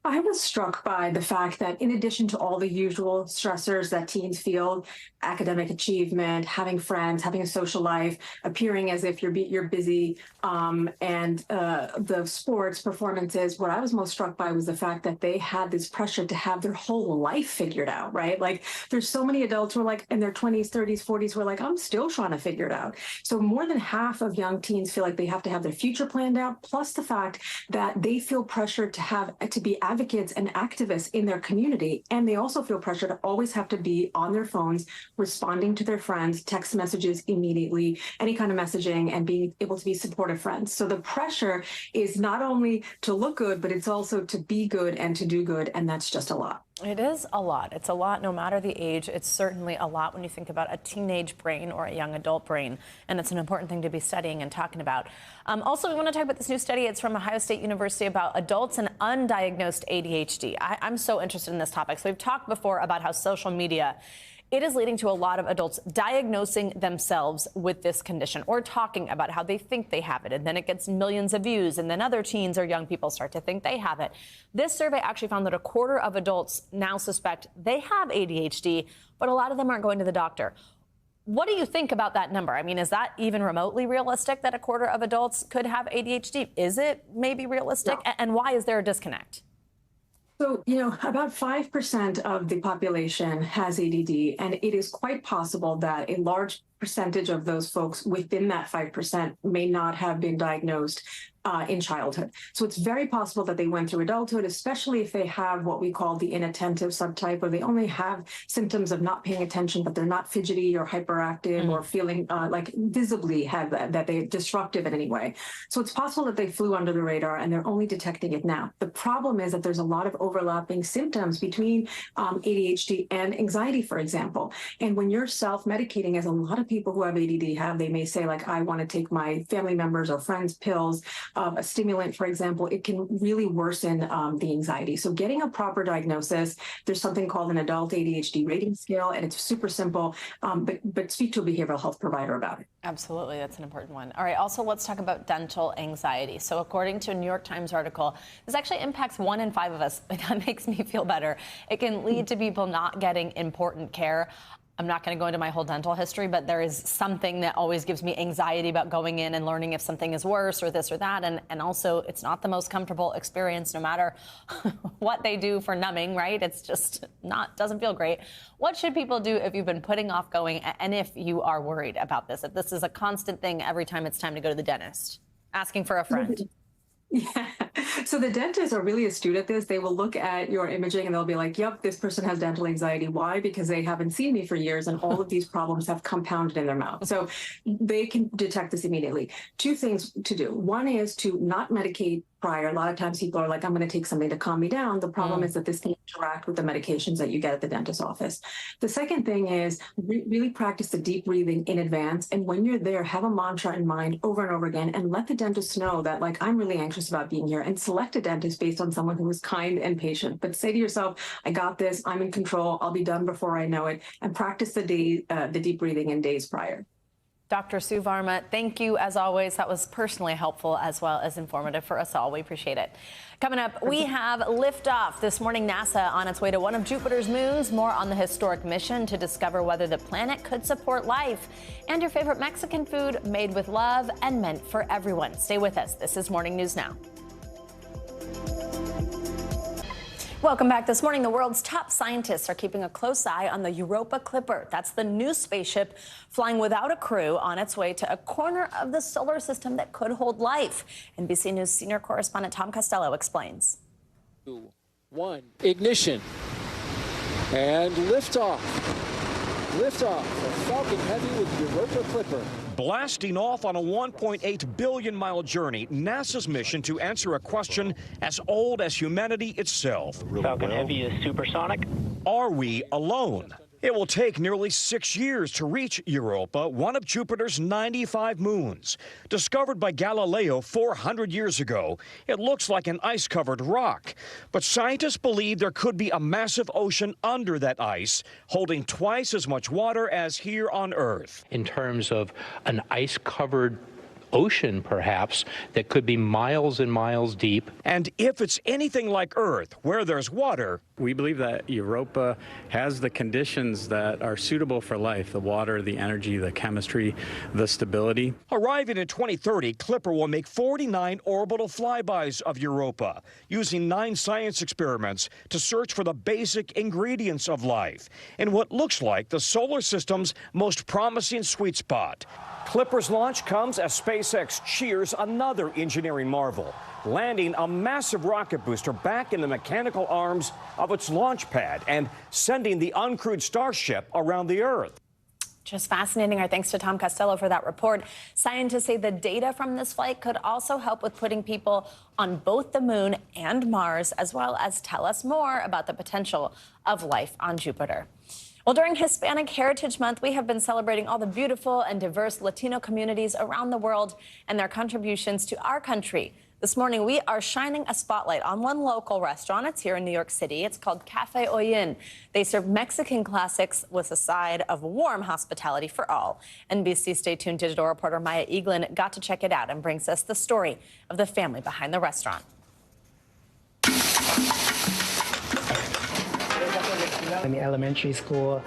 I was struck by the fact that in addition to all the usual stressors that teens feel, academic achievement, having friends, having a social life, appearing as if you're busy, and the sports performances, what I was most struck by was the fact that they had this pressure to have their whole life figured out, right? Like there's so many adults who are like in their 20s, 30s, 40s who are like, I'm still trying to figure it out. So more than half of young teens feel like they have to have their future planned out, plus the fact that they feel pressure to be advocates and activists in their community. And they also feel pressure to always have to be on their phones, responding to their friends, text messages immediately, any kind of messaging, and being able to be supportive friends. So the pressure is not only to look good, but it's also to be good and to do good. And that's just a lot. It is a lot. It's a lot no matter the age. It's certainly a lot when you think about a teenage brain or a young adult brain. And it's an important thing to be studying and talking about. Also, we want to talk about this new study. It's from Ohio State University about adults and undiagnosed ADHD. I'm so interested in this topic. So we've talked before about how social media, it is leading to a lot of adults diagnosing themselves with this condition or talking about how they think they have it. And then it gets millions of views. And then other teens or young people start to think they have it. This survey actually found that a quarter of adults now suspect they have ADHD, but a lot of them aren't going to the doctor. What do you think about that number? I mean, is that even remotely realistic that a quarter of adults could have ADHD? Is it maybe realistic? No. And why is there a disconnect? So, about 5% of the population has ADD, and it is quite possible that a large percentage of those folks within that 5% may not have been diagnosed in childhood. So it's very possible that they went through adulthood, especially if they have what we call the inattentive subtype, where they only have symptoms of not paying attention, but they're not fidgety or hyperactive or feeling like visibly have that they're disruptive in any way. So it's possible that they flew under the radar and they're only detecting it now. The problem is that there's a lot of overlapping symptoms between ADHD and anxiety, for example. And when you're self-medicating, as a lot of of people who have ADD have, they may say, like, I want to take my family members or friends' pills, a stimulant, for example. It can really worsen the anxiety. So getting a proper diagnosis, there's something called an adult ADHD rating scale, and it's super simple, but speak to a behavioral health provider about it. Absolutely, that's an important one. All right, also let's talk about dental anxiety. So according to a New York Times article, this actually impacts 1 in 5 of us. That makes me feel better. It can lead to people not getting important care. I'm not going to go into my whole dental history, but there is something that always gives me anxiety about going in and learning if something is worse or this or that. And also, it's not the most comfortable experience, no matter what they do for numbing, right? It's just doesn't feel great. What should people do if you've been putting off going, and if you are worried about this, if this is a constant thing every time it's time to go to the dentist? Asking for a friend. Yeah. So the dentists are really astute at this. They will look at your imaging and they'll be like, yep, this person has dental anxiety. Why? Because they haven't seen me for years and all of these problems have compounded in their mouth. So they can detect this immediately. 2 things to do. One is to not medicate prior. A lot of times people are like, I'm going to take something to calm me down. The problem is that this can interact with the medications that you get at the dentist's office. The second thing is really practice the deep breathing in advance. And when you're there, have a mantra in mind over and over again, and let the dentist know that, like, I'm really anxious about being here, and select a dentist based on someone who is kind and patient. But say to yourself, I got this, I'm in control, I'll be done before I know it, and practice the deep breathing in days prior. Dr. Sue Varma, thank you as always. That was personally helpful as well as informative for us all. We appreciate it. Coming up, we have liftoff. This morning, NASA on its way to one of Jupiter's moons. More on the historic mission to discover whether the planet could support life. And your favorite Mexican food made with love and meant for everyone. Stay with us. This is Morning News Now. Welcome back. This morning, the world's top scientists are keeping a close eye on the Europa Clipper. That's the new spaceship flying without a crew on its way to a corner of the solar system that could hold life. NBC News senior correspondent Tom Costello explains. 2, 1, ignition, and liftoff. Liftoff of Falcon Heavy with Europa Clipper. Blasting off on a 1.8 billion-mile journey, NASA's mission to answer a question as old as humanity itself. Falcon Heavy is supersonic. Are we alone? It will take nearly 6 years to reach Europa, one of Jupiter's 95 moons. Discovered by Galileo 400 years ago, it looks like an ice-covered rock. But scientists believe there could be a massive ocean under that ice, holding twice as much water as here on Earth. In terms of an ice-covered ocean, perhaps, that could be miles and miles deep. And if it's anything like Earth, where there's water, we believe that Europa has the conditions that are suitable for life: the water, the energy, the chemistry, the stability. Arriving in 2030, Clipper will make 49 orbital flybys of Europa, using 9 science experiments to search for the basic ingredients of life in what looks like the solar system's most promising sweet spot. Clipper's launch comes as SpaceX cheers another engineering marvel, landing a massive rocket booster back in the mechanical arms of its launch pad and sending the uncrewed Starship around the Earth. Just fascinating. Our thanks to Tom Costello for that report. Scientists say the data from this flight could also help with putting people on both the moon and Mars, as well as tell us more about the potential of life on Jupiter. Well, during Hispanic Heritage Month, we have been celebrating all the beautiful and diverse Latino communities around the world and their contributions to our country. This morning, we are shining a spotlight on one local restaurant. It's here in New York City. It's called Cafe Hollin. They serve Mexican classics with a side of warm hospitality for all. NBC Stay Tuned digital reporter Maya Eaglin got to check it out and brings us the story of the family behind the restaurant. In the elementary school,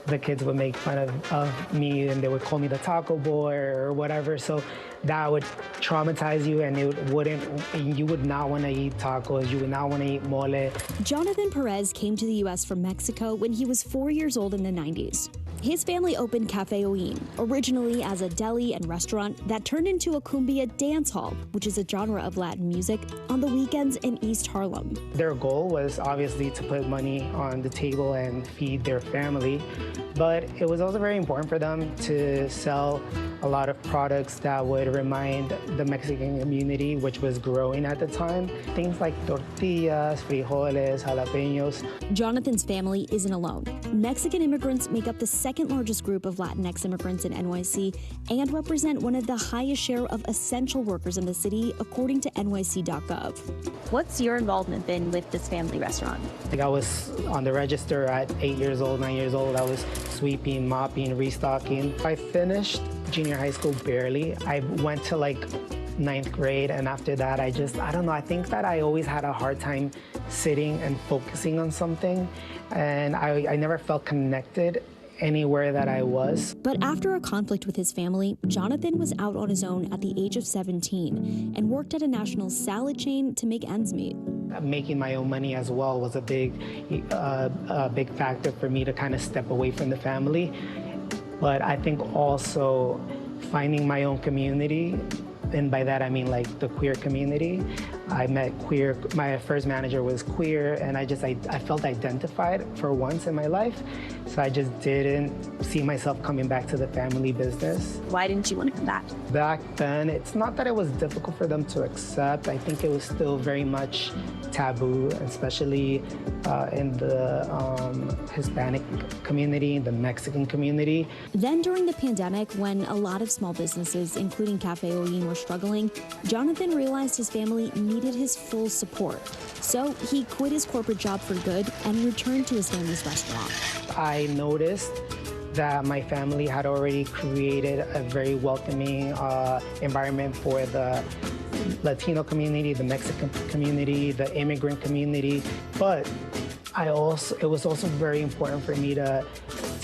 the kids would make fun of me, and they would call me the taco boy or whatever. So that would traumatize you, and you would not want to eat tacos. You would not want to eat mole. Jonathan Perez came to the U.S. from Mexico when he was 4 years old in the 90s. His family opened Cafe Hollin, originally as a deli and restaurant that turned into a cumbia dance hall, which is a genre of Latin music, on the weekends in East Harlem. Their goal was obviously to put money on the table and feed their family, but it was also very important for them to sell a lot of products that would remind the Mexican community, which was growing at the time. Things like tortillas, frijoles, jalapenos. Jonathan's family isn't alone. Mexican immigrants make up the second largest group of Latinx immigrants in NYC and represent one of the highest share of essential workers in the city, according to NYC.gov. What's your involvement been with this family restaurant? Like, I was on the register at 8 years old, 9 years old. I was sweeping, mopping, restocking. I finished junior high school barely. I went to like 9th grade, and after that, I don't know, I think that I always had a hard time sitting and focusing on something, and I never felt connected anywhere that I was. But after a conflict with his family, Jonathan was out on his own at the age of 17 and worked at a national salad chain to make ends meet. Making my own money as well was a big factor for me to kind of step away from the family. But I think also finding my own community, and by that I mean like the queer community. I met queer, my first manager was queer, and I felt identified for once in my life. So I just didn't see myself coming back to the family business. Why didn't you want to come back? Back then, it's not that it was difficult for them to accept. I think it was still very much taboo, especially in the Hispanic community, the Mexican community. Then during the pandemic, when a lot of small businesses, including Cafe Oyin, were struggling, Jonathan realized his family needed his full support. So he quit his corporate job for good and returned to his family's restaurant. I noticed that my family had already created a very welcoming environment for the Latino community, the Mexican community, the immigrant community, but it was also very important for me to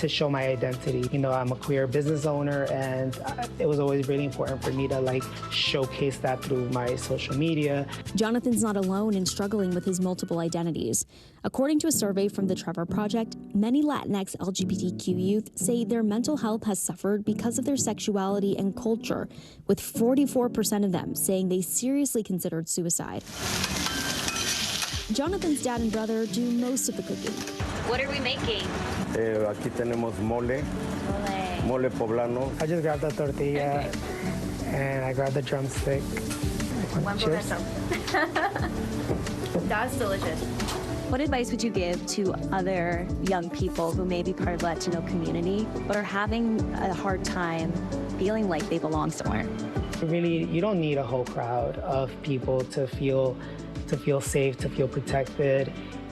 show my identity. You know, I'm a queer business owner, and it was always really important for me to like showcase that through my social media. Jonathan's not alone in struggling with his multiple identities. According to a survey from the Trevor Project, many Latinx LGBTQ youth say their mental health has suffered because of their sexuality and culture, with 44% of them saying they seriously considered suicide. Jonathan's dad and brother do most of the cooking. What are we making? Aquí tenemos mole poblano. I just grabbed the tortilla, and I grabbed the drumstick. One potato. That's delicious. What advice would you give to other young people who may be part of the Latino community but are having a hard time feeling like they belong somewhere? Really, you don't need a whole crowd of people to feel safe, to feel protected.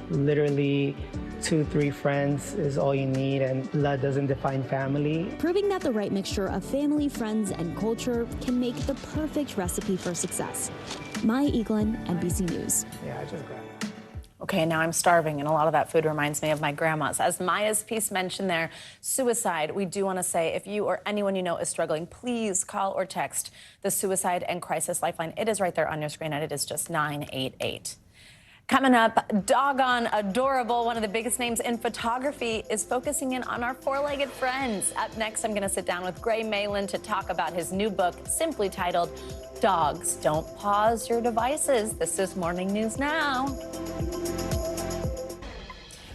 Literally, 2-3 friends is all you need, and blood doesn't define family. Proving that the right mixture of family, friends, and culture can make the perfect recipe for success. Maya Eaglin, NBC News. Yeah, I just grabbed it. Okay, now I'm starving, and a lot of that food reminds me of my grandma's. As Maya's piece mentioned there, suicide, we do want to say, if you or anyone you know is struggling, please call or text the Suicide and Crisis Lifeline. It is right there on your screen, and it is just 988. Coming up, doggone adorable, one of the biggest names in photography is focusing in on our four-legged friends. Up next, I'm going to sit down with Gray Malin to talk about his new book, simply titled, Dogs Don't Pause Your Devices. This is Morning News Now.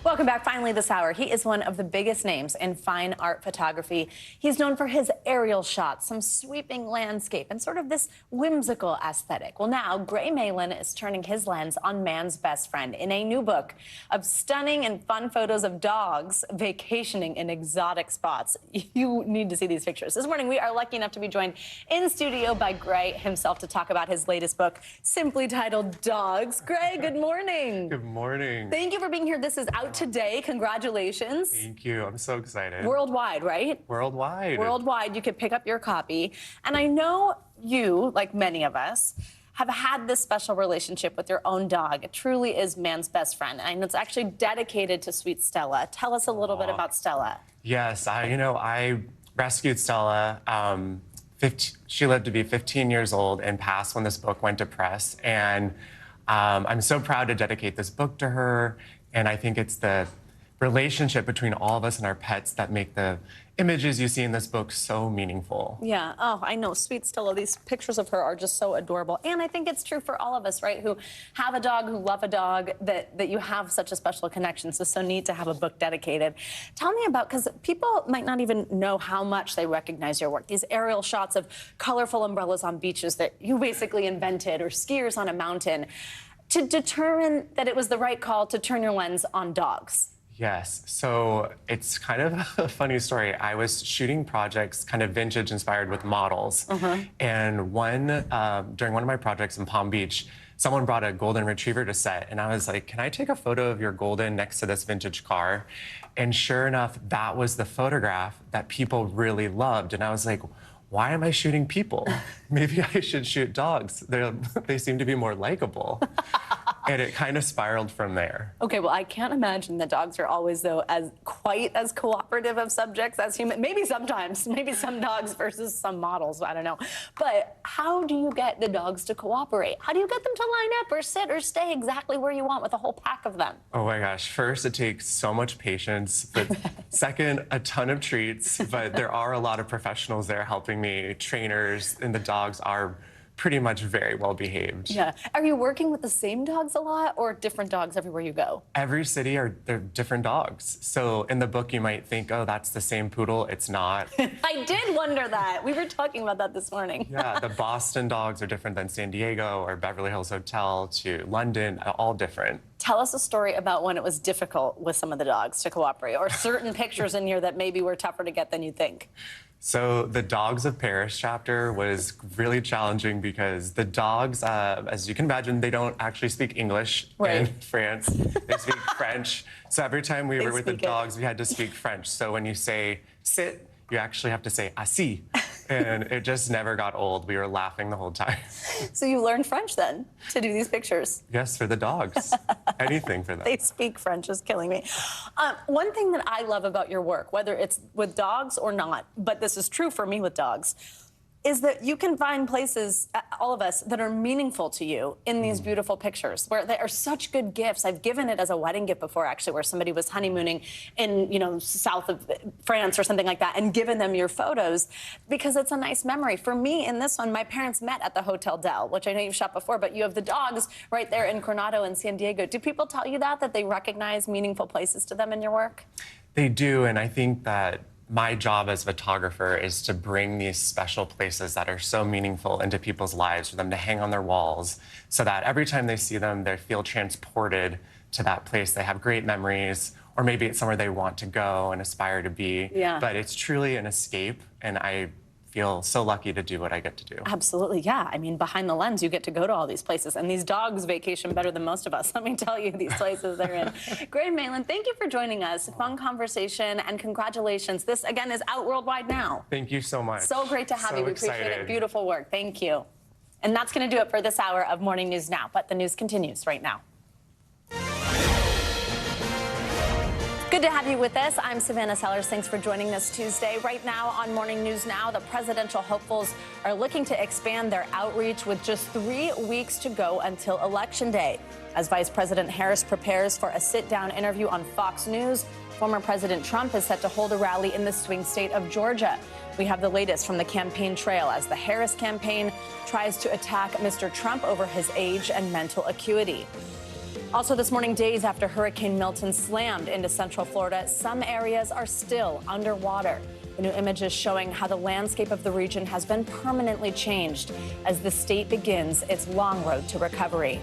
Welcome back. Finally this hour, he is one of the biggest names in fine art photography. He's known for his aerial shots, some sweeping landscape, and sort of this whimsical aesthetic. Well, now Gray Malin is turning his lens on man's best friend in a new book of stunning and fun photos of dogs vacationing in exotic spots. You need to see these pictures. This morning, we are lucky enough to be joined in studio by Gray himself to talk about his latest book, simply titled Dogs. Gray, good morning. Good morning. Thank you for being here. This is out today. Congratulations. Thank you. I'm so excited. Worldwide, right? Worldwide. Worldwide, you can pick up your copy. And I know you, like many of us, have had this special relationship with your own dog. It truly is man's best friend. And it's actually dedicated to sweet Stella. Tell us a little bit about Stella. Yes, I rescued Stella. She lived to be 15 years old and passed when this book went to press. And I'm so proud to dedicate this book to her. And I think it's the relationship between all of us and our pets that make the images you see in this book so meaningful. Yeah, oh, I know, sweet Stella. These pictures of her are just so adorable. And I think it's true for all of us, right, who have a dog, who love a dog, that you have such a special connection. So, so neat to have a book dedicated. Tell me about, because people might not even know how much they recognize your work. These aerial shots of colorful umbrellas on beaches that you basically invented, or skiers on a mountain, to determine that it was the right call to turn your lens on dogs. Yes. So it's kind of a funny story. I was shooting projects kind of vintage inspired with models. And during one of my projects in Palm Beach, someone brought a golden retriever to set. And I was like, can I take a photo of your golden next to this vintage car? And sure enough, that was the photograph that people really loved. And I was like, why am I shooting people? Maybe I should shoot dogs. They seem to be more likable. And it kind of spiraled from there. Okay, well, I can't imagine that dogs are always, though, quite as cooperative of subjects as humans. Maybe sometimes, maybe some dogs versus some models, I don't know. But how do you get the dogs to cooperate? How do you get them to line up or sit or stay exactly where you want with a whole pack of them? Oh my gosh, first, it takes so much patience. But second, a ton of treats. But there are a lot of professionals there helping me, trainers, and the dogs are pretty much very well behaved. Yeah. Are you working with the same dogs a lot or different dogs everywhere you go? Every city they're different dogs. So in the book, you might think, oh, that's the same poodle. It's not. I did wonder that. We were talking about that this morning. Yeah, the Boston dogs are different than San Diego or Beverly Hills Hotel to London, all different. Tell us a story about when it was difficult with some of the dogs to cooperate, or certain pictures in here that maybe were tougher to get than you think. So the Dogs of Paris chapter was really challenging because the dogs, as you can imagine, they don't actually speak English in France. They speak French. So every time we were with the dogs, we had to speak French. So when you say sit, you actually have to say assis. And it just never got old. We were laughing the whole time. So you learned French then to do these pictures? Yes, for the dogs. Anything for them. They speak French is killing me. One thing that I love about your work, whether it's with dogs or not, but this is true for me with dogs, is that you can find places, all of us, that are meaningful to you in these beautiful pictures, where they are such good gifts. I've given it as a wedding gift before, actually, where somebody was honeymooning in, south of France or something like that, and given them your photos because it's a nice memory. For me, in this one, my parents met at the Hotel Del, which I know you've shot before, but you have the dogs right there in Coronado and San Diego. Do people tell you that they recognize meaningful places to them in your work? They do, and I think that my job as a photographer is to bring these special places that are so meaningful into people's lives for them to hang on their walls so that every time they see them, they feel transported to that place. They have great memories, or maybe it's somewhere they want to go and aspire to be. Yeah. But it's truly an escape, and I feel so lucky to do what I get to do. Absolutely, yeah. I mean, behind the lens, you get to go to all these places, and these dogs vacation better than most of us. Let me tell you, these places they're in. Graham Malin, thank you for joining us. Fun conversation, and congratulations. This, again, is out worldwide now. Thank you so much. So great to have you. We appreciate it. Beautiful work. Thank you. And that's going to do it for this hour of Morning News Now, but the news continues right now. Good to have you with us. I'm Savannah Sellers. Thanks for joining us Tuesday. Right now on Morning News Now, the presidential hopefuls are looking to expand their outreach with just 3 weeks to go until Election Day. As Vice President Harris prepares for a sit-down interview on Fox News, former President Trump is set to hold a rally in the swing state of Georgia. We have the latest from the campaign trail as the Harris campaign tries to attack Mr. Trump over his age and mental acuity. Also this morning, days after Hurricane Milton slammed into Central Florida, some areas are still underwater. The new images showing how the landscape of the region has been permanently changed as the state begins its long road to recovery.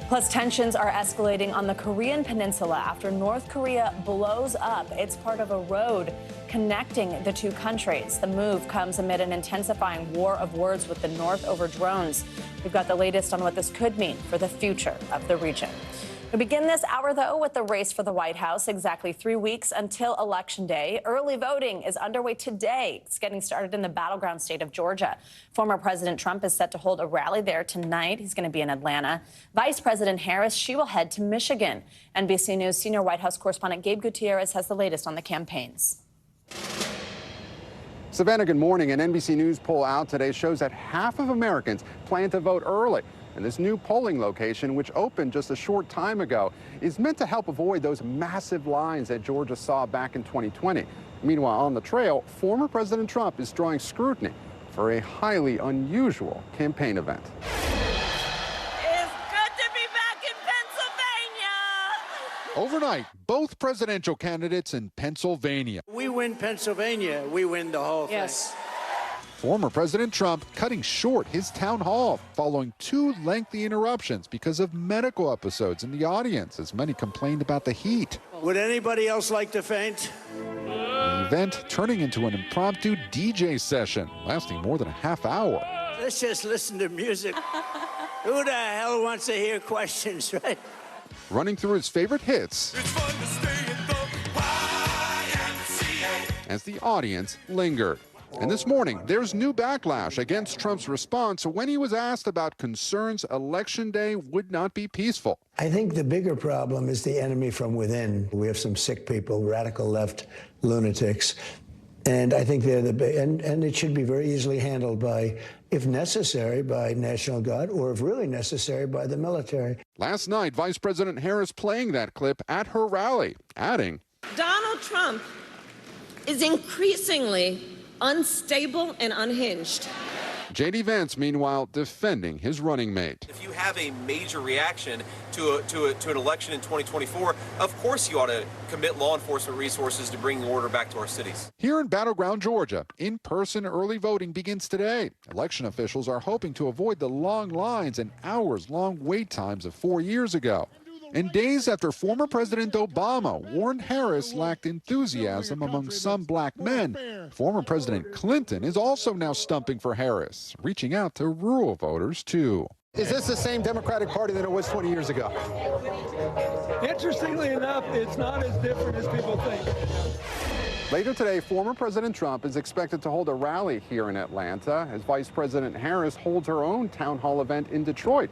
Plus, tensions are escalating on the Korean peninsula after North Korea blows up its part of a road connecting the two countries. The move comes amid an intensifying war of words with the North over drones. We've got the latest on what this could mean for the future of the region. We begin this hour, though, with the race for the White House. Exactly 3 weeks until Election Day. Early voting is underway today. It's getting started in the battleground state of Georgia. Former President Trump is set to hold a rally there tonight. He's going to be in Atlanta. Vice President Harris, she will head to Michigan. NBC News senior White House correspondent Gabe Gutierrez has the latest on the campaigns. Savannah, good morning. An NBC News poll out today shows that half of Americans plan to vote early. And this new polling location, which opened just a short time ago, is meant to help avoid those massive lines that Georgia saw back in 2020. Meanwhile, on the trail, former President Trump is drawing scrutiny for a highly unusual campaign event. Overnight, both presidential candidates in Pennsylvania. We win Pennsylvania, we win the whole thing. Yes. Former President Trump cutting short his town hall following 2 lengthy interruptions because of medical episodes in the audience, as many complained about the heat. Would anybody else like to faint? The event turning into an impromptu DJ session, lasting more than a half hour. Let's just listen to music. Who the hell wants to hear questions, right? Running through his favorite hits as the audience lingered. And this morning, there's new backlash against Trump's response when he was asked about concerns Election Day would not be peaceful. I think the bigger problem is the enemy from within. We have some sick people, radical left lunatics, and I think they're and it should be very easily handled by, if necessary, by National Guard, or if really necessary, by the military. Last night, Vice President Harris playing that clip at her rally, adding, Donald Trump is increasingly unstable and unhinged. J.D. Vance, meanwhile, defending his running mate. If you have a major reaction to an election in 2024, of course you ought to commit law enforcement resources to bring order back to our cities. Here in battleground Georgia, in-person early voting begins today. Election officials are hoping to avoid the long lines and hours-long wait times of 4 years ago. And days after former President Obama warned Harris lacked enthusiasm among some black men, former President Clinton is also now stumping for Harris, reaching out to rural voters, too. Is this the same Democratic Party that it was 20 years ago? Interestingly enough, it's not as different as people think. Later today, former President Trump is expected to hold a rally here in Atlanta as Vice President Harris holds her own town hall event in Detroit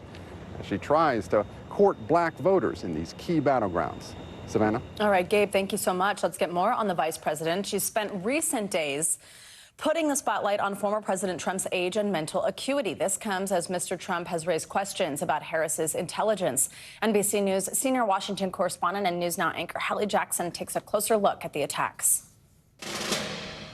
as she tries to court black voters in these key battlegrounds. Savannah? All right, Gabe, thank you so much. Let's get more on the vice president. She's spent recent days putting the spotlight on former President Trump's age and mental acuity. This comes as Mr. Trump has raised questions about Harris's intelligence. NBC News senior Washington correspondent and News Now anchor Hallie Jackson takes a closer look at the attacks.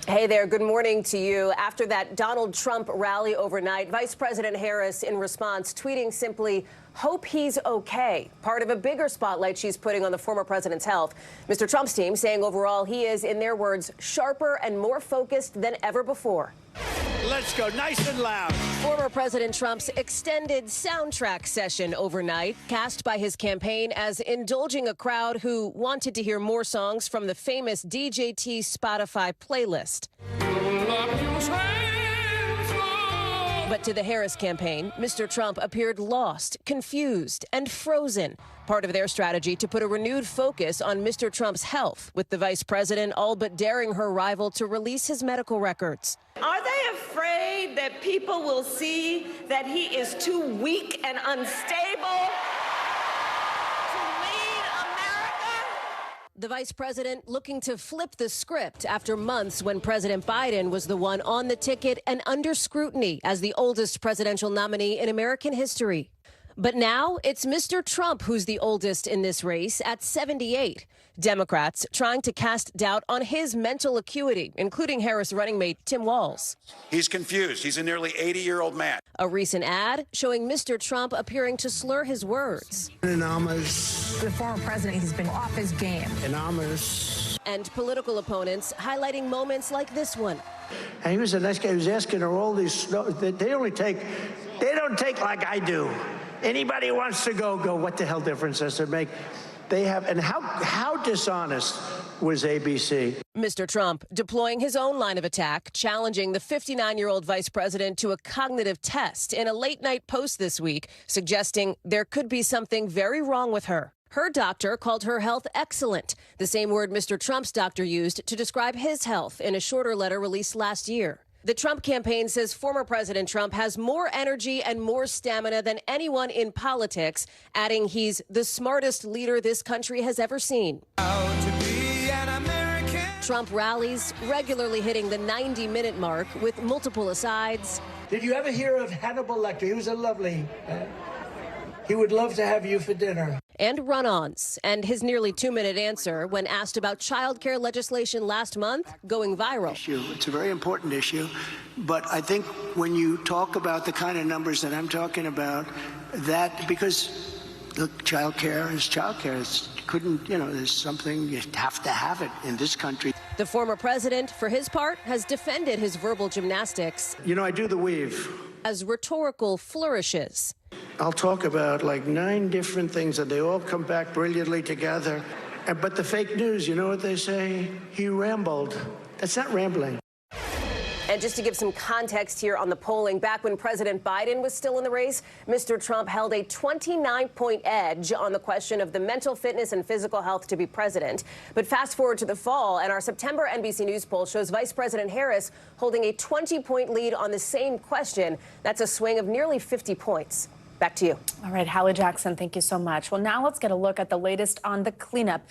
Hey there, good morning to you. After that Donald Trump rally overnight, Vice President Harris, in response, tweeting simply, "Hope he's okay," part of a bigger spotlight she's putting on the former president's health. Mr. Trump's team saying overall he is, in their words, sharper and more focused than ever before. Let's go nice and loud. Former President Trump's extended soundtrack session overnight, cast by his campaign as indulging a crowd who wanted to hear more songs from the famous DJT Spotify playlist. But to the Harris campaign, Mr. Trump appeared lost, confused, and frozen. Part of their strategy to put a renewed focus on Mr. Trump's health, with the vice president all but daring her rival to release his medical records. Are they afraid that people will see that he is too weak and unstable? The vice president looking to flip the script after months when President Biden was the one on the ticket and under scrutiny as the oldest presidential nominee in American history. But now it's Mr. Trump who's the oldest in this race at 78. Democrats trying to cast doubt on his mental acuity, including Harris running mate Tim Walz. He's confused. He's a nearly 80-year-old man. A recent ad showing Mr. Trump appearing to slur his words. Anonymous. The former president, he's been off his game. Anonymous. And political opponents highlighting moments like this one. And he was a nice guy. He was asking her all these. They don't take like I do. Anybody who wants to go. What the hell difference does it make? They have, and how dishonest was ABC? Mr. Trump deploying his own line of attack, challenging the 59-year-old vice president to a cognitive test in a late-night post this week, suggesting there could be something very wrong with her. Her doctor called her health excellent, the same word Mr. Trump's doctor used to describe his health in a shorter letter released last year. The Trump campaign says former President Trump has more energy and more stamina than anyone in politics, adding he's the smartest leader this country has ever seen. Trump rallies regularly hitting the 90-minute mark with multiple asides. Did you ever hear of Hannibal Lecter? He was a lovely man. He would love to have you for dinner. And run-ons, and his nearly 2-minute answer when asked about child care legislation last month going viral. It's a very important issue, but I think when you talk about the kind of numbers that I'm talking about, that because look, child care is child care. It's couldn't, there's something, you have to have it in this country. The former president, for his part, has defended his verbal gymnastics. I do the weave. As rhetorical flourishes. I'll talk about like 9 different things, and they all come back brilliantly together. But the fake news, you know what they say? He rambled. That's not rambling. And just to give some context here on the polling, back when President Biden was still in the race, Mr. Trump held a 29-point edge on the question of the mental fitness and physical health to be president. But fast forward to the fall, and our September NBC News poll shows Vice President Harris holding a 20-point lead on the same question. That's a swing of nearly 50 points. Back to you. All right, Hallie Jackson, thank you so much. Well, now let's get a look at the latest on the cleanup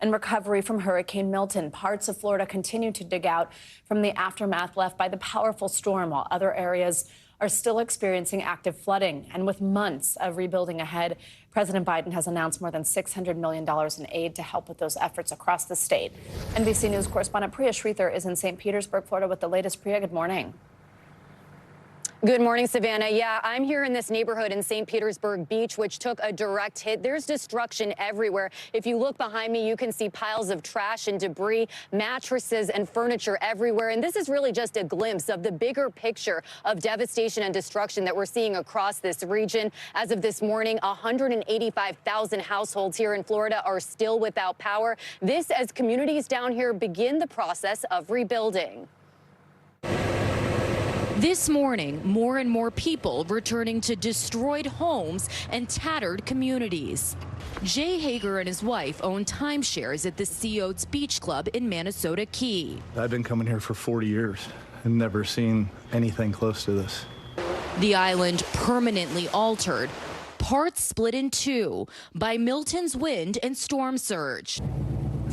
and recovery from Hurricane Milton. Parts of Florida continue to dig out from the aftermath left by the powerful storm, while other areas are still experiencing active flooding. And with months of rebuilding ahead, President Biden has announced more than $600 million in aid to help with those efforts across the state. NBC News correspondent Priya Sridhar is in St. Petersburg, Florida, with the latest. Priya, good morning. Good morning, Savannah. Yeah, I'm here in this neighborhood in St. Petersburg Beach, which took a direct hit. There's destruction everywhere. If you look behind me, you can see piles of trash and debris, mattresses and furniture everywhere. And this is really just a glimpse of the bigger picture of devastation and destruction that we're seeing across this region. As of this morning, 185,000 households here in Florida are still without power. This as communities down here begin the process of rebuilding. This morning, more and more people returning to destroyed homes and tattered communities. Jay Hager and his wife own timeshares at the Sea Oats Beach Club in Manasota Key. I've been coming here for 40 years and never seen anything close to this. The island permanently altered, parts split in two by Milton's wind and storm surge.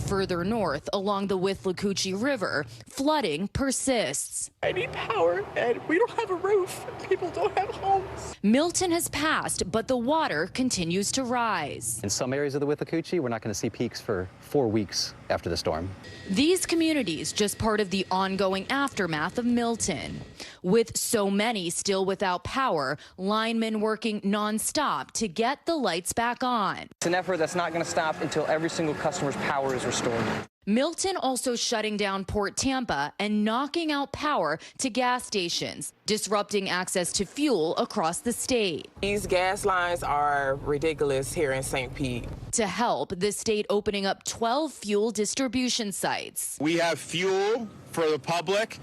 Further north, along the Withlacoochee River, flooding persists. I need power, and we don't have a roof. People don't have homes. Milton has passed, but the water continues to rise. In some areas of the Withlacoochee, we're not going to see peaks for 4 weeks after the storm. These communities just part of the ongoing aftermath of Milton. With so many still without power, linemen working nonstop to get the lights back on. It's an effort that's not going to stop until every single customer's power is restored. Milton also shutting down Port Tampa and knocking out power to gas stations, disrupting access to fuel across the state. These gas lines are ridiculous here in St. Pete. To help, the state opening up 12 fuel distribution sites. We have fuel for the public,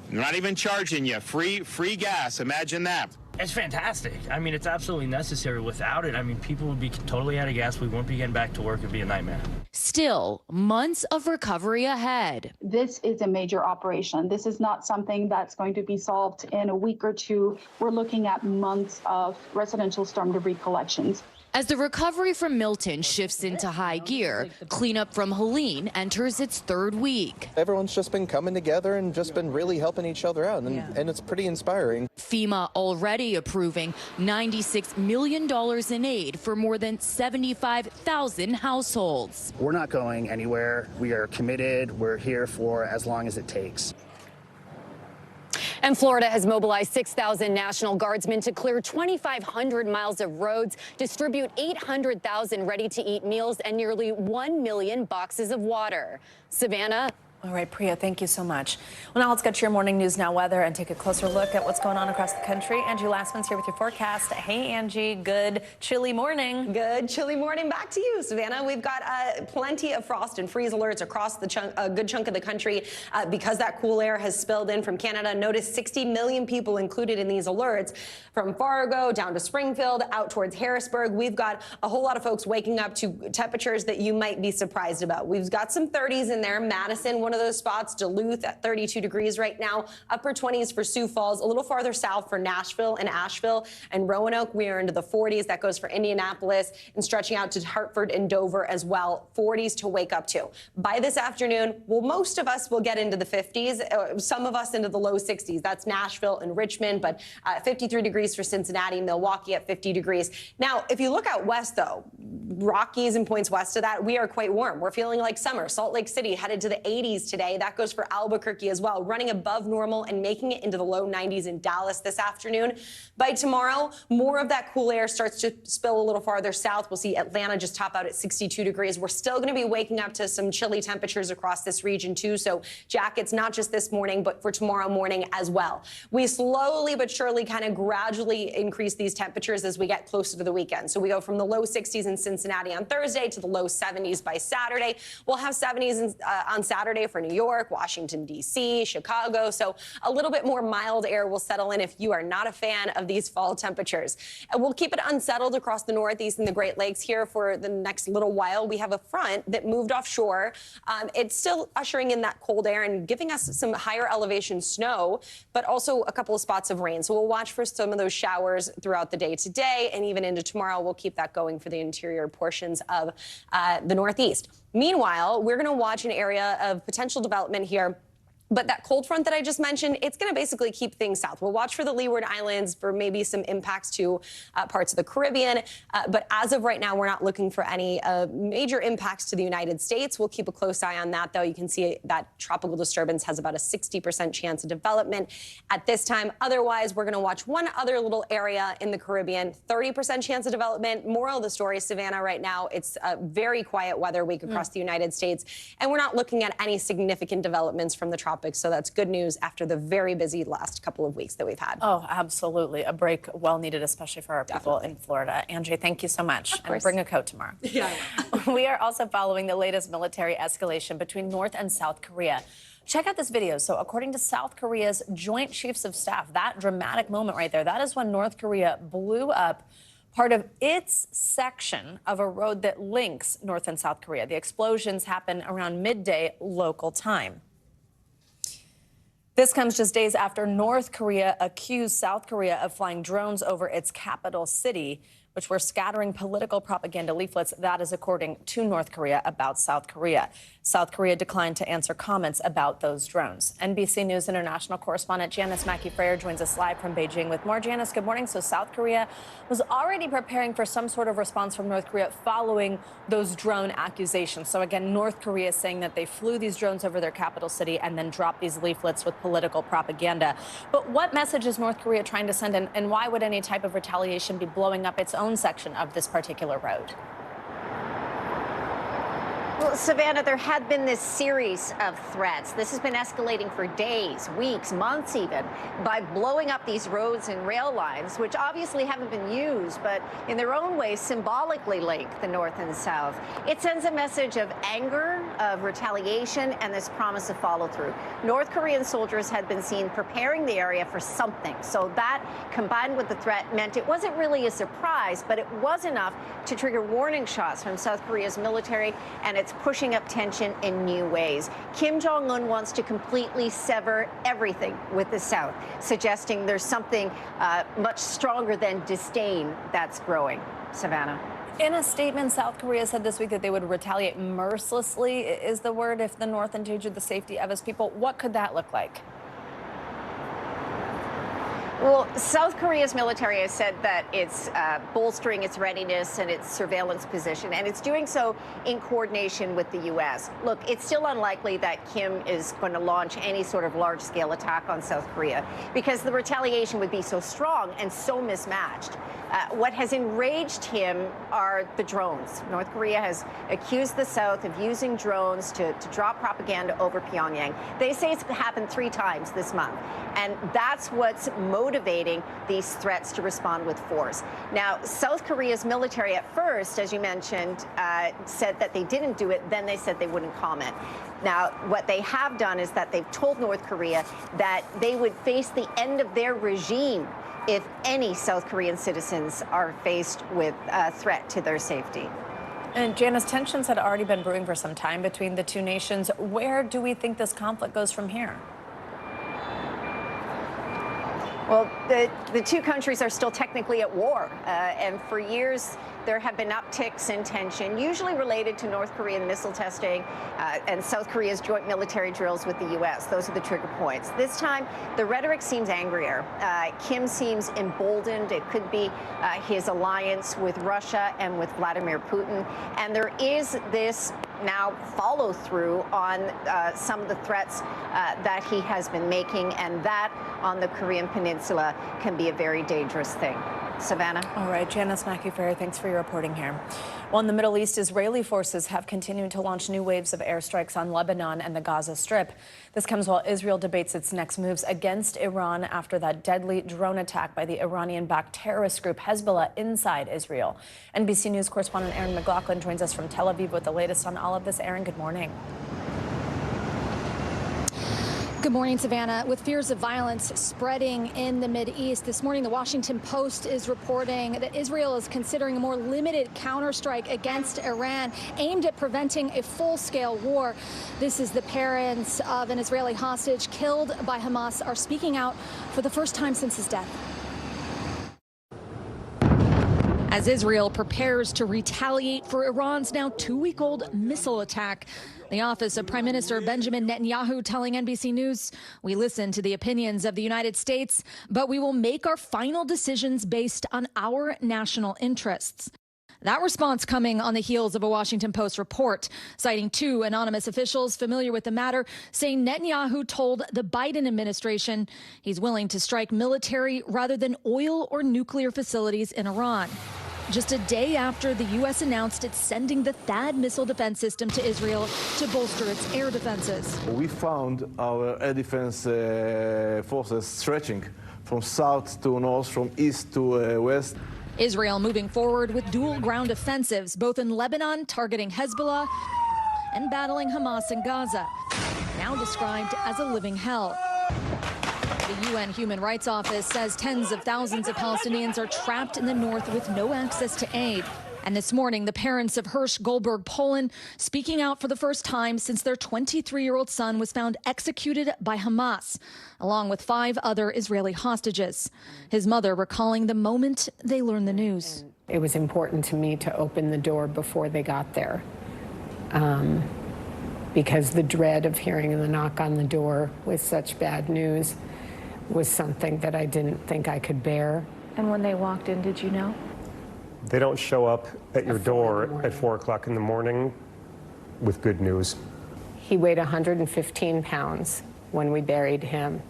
not even charging you, free gas, imagine that. It's fantastic. I mean, it's absolutely necessary. Without it, I mean, people would be totally out of gas. We won't be getting back to work. It'd be a nightmare. Still, months of recovery ahead. This is a major operation. This is not something that's going to be solved in a week or two. We're looking at months of residential storm debris collections. As the recovery from Milton shifts into high gear, cleanup from Helene enters its 3rd week. Everyone's just been coming together and just been really helping each other out, and it's pretty inspiring. FEMA already approving $96 million in aid for more than 75,000 households. We're not going anywhere. We are committed. We're here for as long as it takes. And Florida has mobilized 6,000 National Guardsmen to clear 2,500 miles of roads, distribute 800,000 ready-to-eat meals, and nearly 1 million boxes of water. Savannah. All right, Priya, thank you so much. Well, now let's get to your morning news now weather and take a closer look at what's going on across the country. Angie Lastman's here with your forecast. Hey, Angie, good chilly morning. Good chilly morning. Back to you, Savannah. We've got plenty of frost and freeze alerts across a good chunk of the country because that cool air has spilled in from Canada. Notice 60 million people included in these alerts from Fargo down to Springfield out towards Harrisburg. We've got a whole lot of folks waking up to temperatures that you might be surprised about. We've got some 30s in there. Madison, one of those spots. Duluth at 32 degrees right now. Upper 20s for Sioux Falls. A little farther south for Nashville and Asheville and Roanoke. We are into the 40s. That goes for Indianapolis and stretching out to Hartford and Dover as well. 40s to wake up to. By this afternoon, well, most of us will get into the 50s. Some of us into the low 60s. That's Nashville and Richmond, but 53 degrees for Cincinnati, Milwaukee at 50 degrees. Now, if you look out west, though, Rockies and points west of that, we are quite warm. We're feeling like summer. Salt Lake City headed to the 80s 90s today. That goes for Albuquerque as well, running above normal and making it into the low 90s in Dallas this afternoon. By tomorrow, more of that cool air starts to spill a little farther south. We'll see Atlanta just top out at 62 degrees. We're still going to be waking up to some chilly temperatures across this region too, so jackets not just this morning, but for tomorrow morning as well. We slowly but surely kind of gradually increase these temperatures as we get closer to the weekend. So we go from the low 60s in Cincinnati on Thursday to the low 70s by Saturday. We'll have 70s on Saturday for New York, Washington, D.C., Chicago. So a little bit more mild air will settle in if you are not a fan of these fall temperatures. And we'll keep it unsettled across the Northeast and the Great Lakes here for the next little while. We have a front that moved offshore. It's still ushering in that cold air and giving us some higher elevation snow, but also a couple of spots of rain. So we'll watch for some of those showers throughout the day today and even into tomorrow. We'll keep that going for the interior portions of the Northeast. Meanwhile, we're going to watch an area of potential development here. But that cold front that I just mentioned, it's going to basically keep things south. We'll watch for the Leeward Islands for maybe some impacts to parts of the Caribbean. But as of right now, we're not looking for any major impacts to the United States. We'll keep a close eye on that, though. You can see that tropical disturbance has about a 60% chance of development at this time. Otherwise, we're going to watch one other little area in the Caribbean, 30% chance of development. Moral of the story, Savannah, right now, it's a very quiet weather week across the United States. And we're not looking at any significant developments from the tropics. So that's good news after the very busy last couple of weeks that we've had. Oh, absolutely. A break well needed, especially for our people in Florida. Angie, thank you so much. And bring a coat tomorrow. Yeah. We are also following the latest military escalation between North and South Korea. Check out this video. So according to South Korea's Joint Chiefs of Staff, that dramatic moment right there, that is when North Korea blew up part of its section of a road that links North and South Korea. The explosions happen around midday local time. This comes just days after North Korea accused South Korea of flying drones over its capital city, which were scattering political propaganda leaflets. That is according to North Korea about South Korea. South Korea declined to answer comments about those drones. NBC News international correspondent Janice Mackey-Frayer joins us live from Beijing with more. Janice, good morning. So South Korea was already preparing for some sort of response from North Korea following those drone accusations. So again, North Korea is saying that they flew these drones over their capital city and then dropped these leaflets with political propaganda. But what message is North Korea trying to send, and why would any type of retaliation be blowing up its own section of this particular road? Well, Savannah, there had been this series of threats. This has been escalating for days, weeks, months even, by blowing up these roads and rail lines, which obviously haven't been used, but in their own way symbolically link the North and South. It sends a message of anger, of retaliation, and this promise of follow-through. North Korean soldiers had been seen preparing the area for something, so that, combined with the threat, meant it wasn't really a surprise, but it was enough to trigger warning shots from South Korea's military, and it's pushing up tension in new ways. Kim Jong-un wants to completely sever everything with the South, suggesting there's something much stronger than disdain that's growing. Savannah. In a statement, South Korea said this week that they would retaliate mercilessly, is the word, if the North endangered the safety of its people. What could that look like? Well, South Korea's military has said that it's bolstering its readiness and its surveillance position, and it's doing so in coordination with the U.S. Look, it's still unlikely that Kim is going to launch any sort of large-scale attack on South Korea because the retaliation would be so strong and so mismatched. What has enraged him are the drones. North Korea has accused the South of using drones to drop propaganda over Pyongyang. They say it's happened 3 times this month, and that's what's motivating these threats to respond with force. Now, South Korea's military at first, as you mentioned, said that they didn't do it. Then they said they wouldn't comment. Now, what they have done is that they've told North Korea that they would face the end of their regime if any South Korean citizens are faced with a threat to their safety. And Janice, tensions had already been brewing for some time between the two nations. Where do we think this conflict goes from here? Well, the two countries are still technically at war, and for years there have been upticks in tension, usually related to North Korean missile testing and South Korea's joint military drills with the U.S. Those are the trigger points. This time, the rhetoric seems angrier. Kim seems emboldened. It could be his alliance with Russia and with Vladimir Putin. And there is this now follow through on some of the threats that he has been making, and that on the Korean Peninsula can be a very dangerous thing. Savannah? All right, Janice Mackey-Ferry, thanks for your reporting here. Well, in the Middle East, Israeli forces have continued to launch new waves of airstrikes on Lebanon and the Gaza Strip. This comes while Israel debates its next moves against Iran after that deadly drone attack by the Iranian-backed terrorist group Hezbollah inside Israel. NBC News correspondent Aaron McLaughlin joins us from Tel Aviv with the latest on all of this. Aaron, good morning. Good morning, Savannah. With fears of violence spreading in the Mideast, this morning the Washington Post is reporting that Israel is considering a more limited counterstrike against Iran aimed at preventing a full-scale war. This is the parents of an Israeli hostage killed by Hamas are speaking out for the first time since his death. As Israel prepares to retaliate for Iran's now 2-week-old missile attack. The office of Prime Minister Benjamin Netanyahu telling NBC News, "We listen to the opinions of the United States, but we will make our final decisions based on our national interests." That response coming on the heels of a Washington Post report citing 2 anonymous officials familiar with the matter, saying Netanyahu told the Biden administration he's willing to strike military rather than oil or nuclear facilities in Iran. Just a day after the U.S. announced it's sending the THAAD missile defense system to Israel to bolster its air defenses. We found our air defense forces stretching from south to north, from east to west. Israel moving forward with dual ground offensives, both in Lebanon, targeting Hezbollah, and battling Hamas in Gaza, now described as a living hell. The UN Human Rights Office says tens of thousands of Palestinians are trapped in the north with no access to aid. And this morning, the parents of Hersh Goldbergs Poland speaking out for the first time since their 23-year-old son was found executed by Hamas, along with 5 other Israeli hostages. His mother recalling the moment they learned the news. It was important to me to open the door before they got there, because the dread of hearing the knock on the door with such bad news was something that I didn't think I could bear. And when they walked in, did you know? They don't show up at your door at 4 o'clock in the morning with good news. He weighed 115 pounds when we buried him.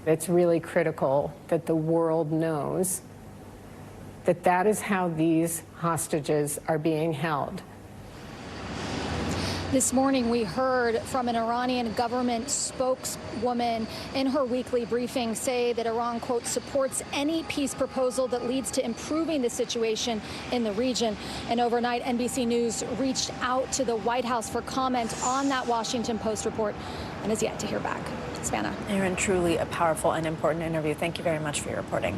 It's really critical that the world knows that that is how these hostages are being held. This morning, we heard from an Iranian government spokeswoman in her weekly briefing say that Iran, quote, supports any peace proposal that leads to improving the situation in the region. And overnight, NBC News reached out to the White House for comment on that Washington Post report and is yet to hear back. Savannah. Aaron, truly a powerful and important interview. Thank you very much for your reporting.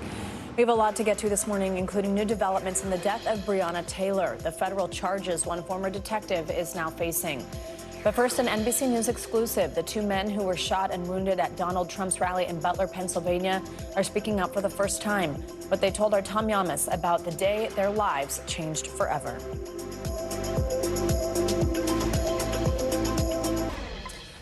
We have a lot to get to this morning, including new developments in the death of Breonna Taylor, the federal charges one former detective is now facing. But first, an NBC News exclusive. The 2 men who were shot and wounded at Donald Trump's rally in Butler, Pennsylvania, are speaking out for the first time. What they told our Tom Yamas about the day their lives changed forever.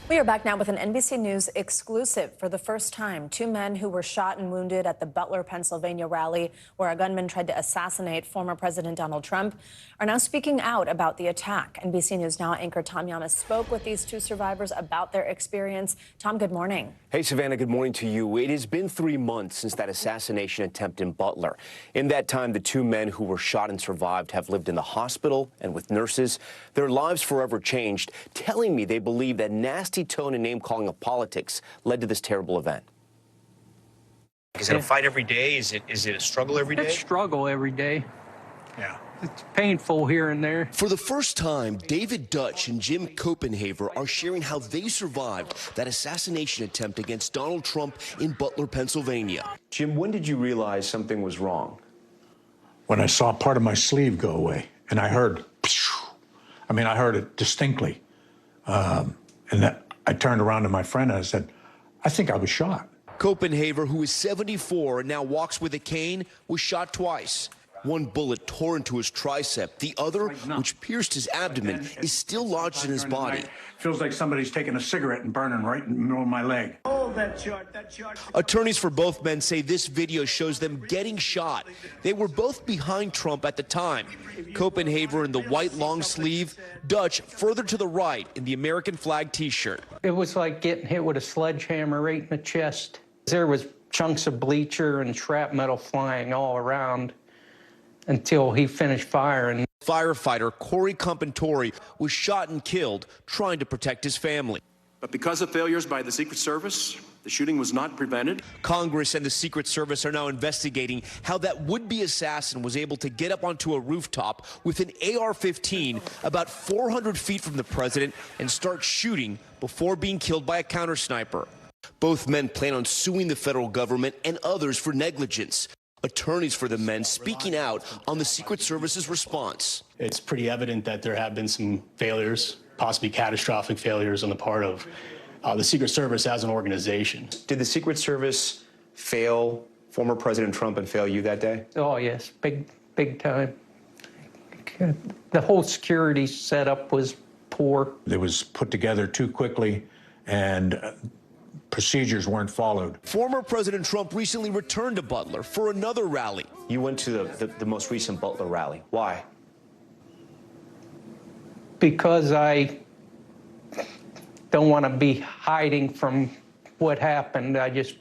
We are back now with an NBC News exclusive. For the first time, 2 men who were shot and wounded at the Butler, Pennsylvania rally where a gunman tried to assassinate former President Donald Trump are now speaking out about the attack. NBC News Now anchor Tom Yamas spoke with these 2 survivors about their experience. Tom, good morning. Hey, Savannah, good morning to you. It has been 3 months since that assassination attempt in Butler. In that time, the 2 men who were shot and survived have lived in the hospital and with nurses. Their lives forever changed, telling me they believe that nasty tone and name-calling of politics led to this terrible event. Is it a fight every day? Is it a struggle every day? It's a struggle every day. Yeah. It's painful here and there. For the first time, David Dutch and Jim Copenhaver are sharing how they survived that assassination attempt against Donald Trump in Butler, Pennsylvania. Jim, when did you realize something was wrong? When I saw part of my sleeve go away, and I heard, I heard it distinctly. And that I turned around to my friend and I said, I think I was shot. Copenhaver, who is 74 and now walks with a cane, was shot twice. One bullet tore into his tricep. The other, which pierced his abdomen, is still lodged in his body. Feels like somebody's taking a cigarette and burning right in the middle of my leg. Oh, that shot. Attorneys for both men say this video shows them getting shot. They were both behind Trump at the time. Copenhaver in the white long sleeve, Dutch further to the right in the American flag T-shirt. It was like getting hit with a sledgehammer right in the chest. There was chunks of bleacher and shrapnel flying all around until he finished firing. Firefighter Corey Compentori was shot and killed trying to protect his family. But because of failures by the Secret Service, the shooting was not prevented. Congress and the Secret Service are now investigating how that would-be assassin was able to get up onto a rooftop with an AR-15 about 400 feet from the president and start shooting before being killed by a counter sniper. Both men plan on suing the federal government and others for negligence. Attorneys for the men speaking out on the Secret Service's response. It's pretty evident that there have been some failures, possibly catastrophic failures on the part of the Secret Service as an organization. Did the Secret Service fail former President Trump and fail you that day? Oh, yes, big time. The whole security setup was poor. It was put together too quickly, and procedures weren't followed. Former President Trump recently returned to Butler for another rally. You went to the most recent Butler rally. Why? Because I don't want to be hiding from what happened. I just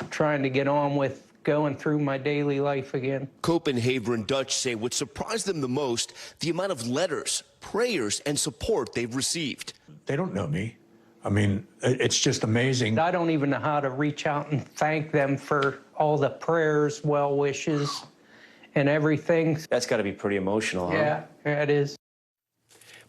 trying to get on with going through my daily life again. Copenhaver and Dutch say what surprised them the most, the amount of letters, prayers, and support they've received. They don't know me. I mean, it's just amazing. I don't even know how to reach out and thank them for all the prayers, well wishes, and everything. That's got to be pretty emotional, huh? Yeah, it is.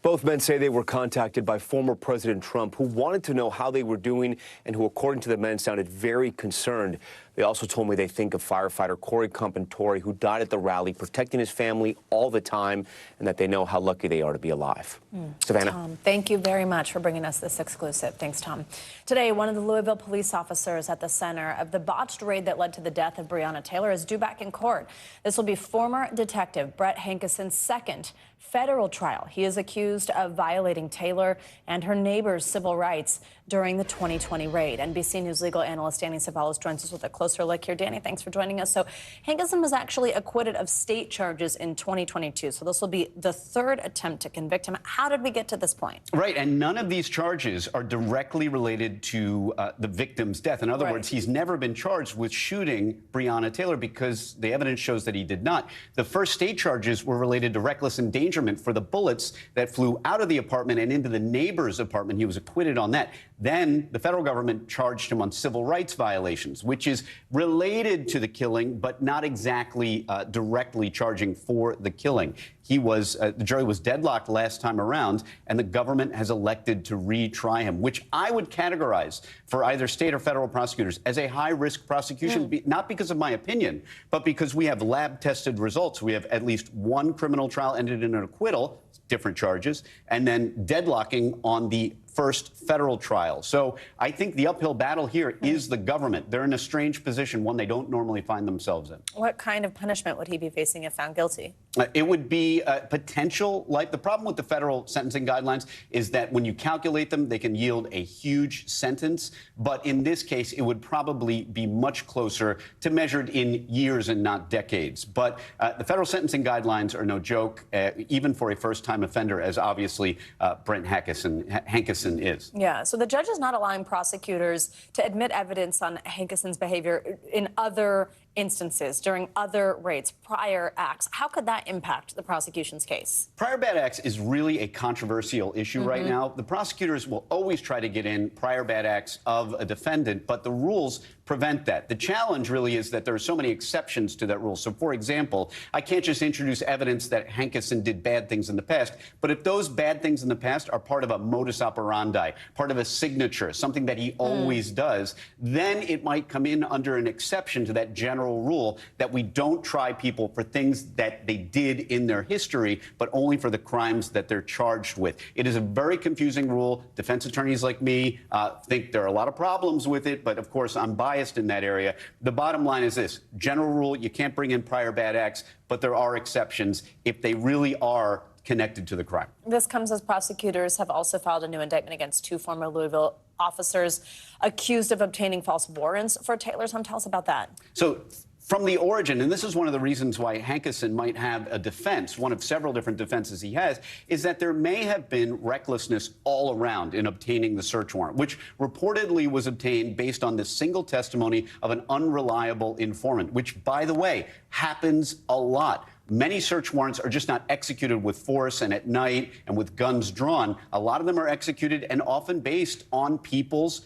Both men say they were contacted by former President Trump, who wanted to know how they were doing and who, according to the men, sounded very concerned. They also told me they think of firefighter Corey Compentori, who died at the rally, protecting his family all the time, and that they know how lucky they are to be alive. Savannah. Tom, thank you very much for bringing us this exclusive. Thanks, Tom. Today, one of the Louisville police officers at the center of the botched raid that led to the death of Breonna Taylor is due back in court. This will be former detective Brett Hankison's second federal trial. He is accused of violating Taylor and her neighbor's civil rights during the 2020 raid. NBC News legal analyst Danny Ceballos joins us with a closer look here. Danny, thanks for joining us. So Hankison was actually acquitted of state charges in 2022. So this will be the third attempt to convict him. How did we get to this point? Right, and none of these charges are directly related to the victim's death. In other words, he's never been charged with shooting Breonna Taylor because the evidence shows that he did not. The first state charges were related to reckless endangerment for the bullets that flew out of the apartment and into the neighbor's apartment. He was acquitted on that. Then the federal government charged him on civil rights violations, which is related to the killing, but not exactly directly charging for the killing. He was, the jury was deadlocked last time around, and the government has elected to retry him, which I would categorize for either state or federal prosecutors as a high-risk prosecution, not because of my opinion, but because we have lab-tested results. We have at least one criminal trial ended in an acquittal, different charges, and then deadlocking on the first federal trial. So I think the uphill battle here is the government. They're in a strange position, one they don't normally find themselves in. What kind of punishment would he be facing if found guilty? It would be potential, like the problem with the federal sentencing guidelines is that when you calculate them, they can yield a huge sentence. But in this case, it would probably be much closer to measured in years and not decades. But the federal sentencing guidelines are no joke, even for a first-time offender, as obviously Brent Hankison is. Yeah, so the judge is not allowing prosecutors to admit evidence on Hankison's behavior in other instances, during other raids, prior acts. How could that impact the prosecution's case? Prior bad acts is really a controversial issue right now. The prosecutors will always try to get in prior bad acts of a defendant, but the rules prevent that. The challenge really is that there are so many exceptions to that rule. So, for example, I can't just introduce evidence that Hankison did bad things in the past, but if those bad things in the past are part of a modus operandi, part of a signature, something that he always does, then it might come in under an exception to that general general rule that we don't try people for things that they did in their history, but only for the crimes that they're charged with. It is a very confusing rule. Defense attorneys like me think there are a lot of problems with it, but of course I'm biased in that area. The bottom line is this: general rule, you can't bring in prior bad acts, but there are exceptions if they really are connected to the crime. This comes as prosecutors have also filed a new indictment against 2 former Louisville officers accused of obtaining false warrants for Taylor's home. Tell us about that. So from the origin, and this is one of the reasons why Hankison might have a defense, one of several different defenses he has, is that there may have been recklessness all around in obtaining the search warrant, which reportedly was obtained based on the single testimony of an unreliable informant, which, by the way, happens a lot. Many search warrants are just not executed with force and at night and with guns drawn. A lot of them are executed and often based on people's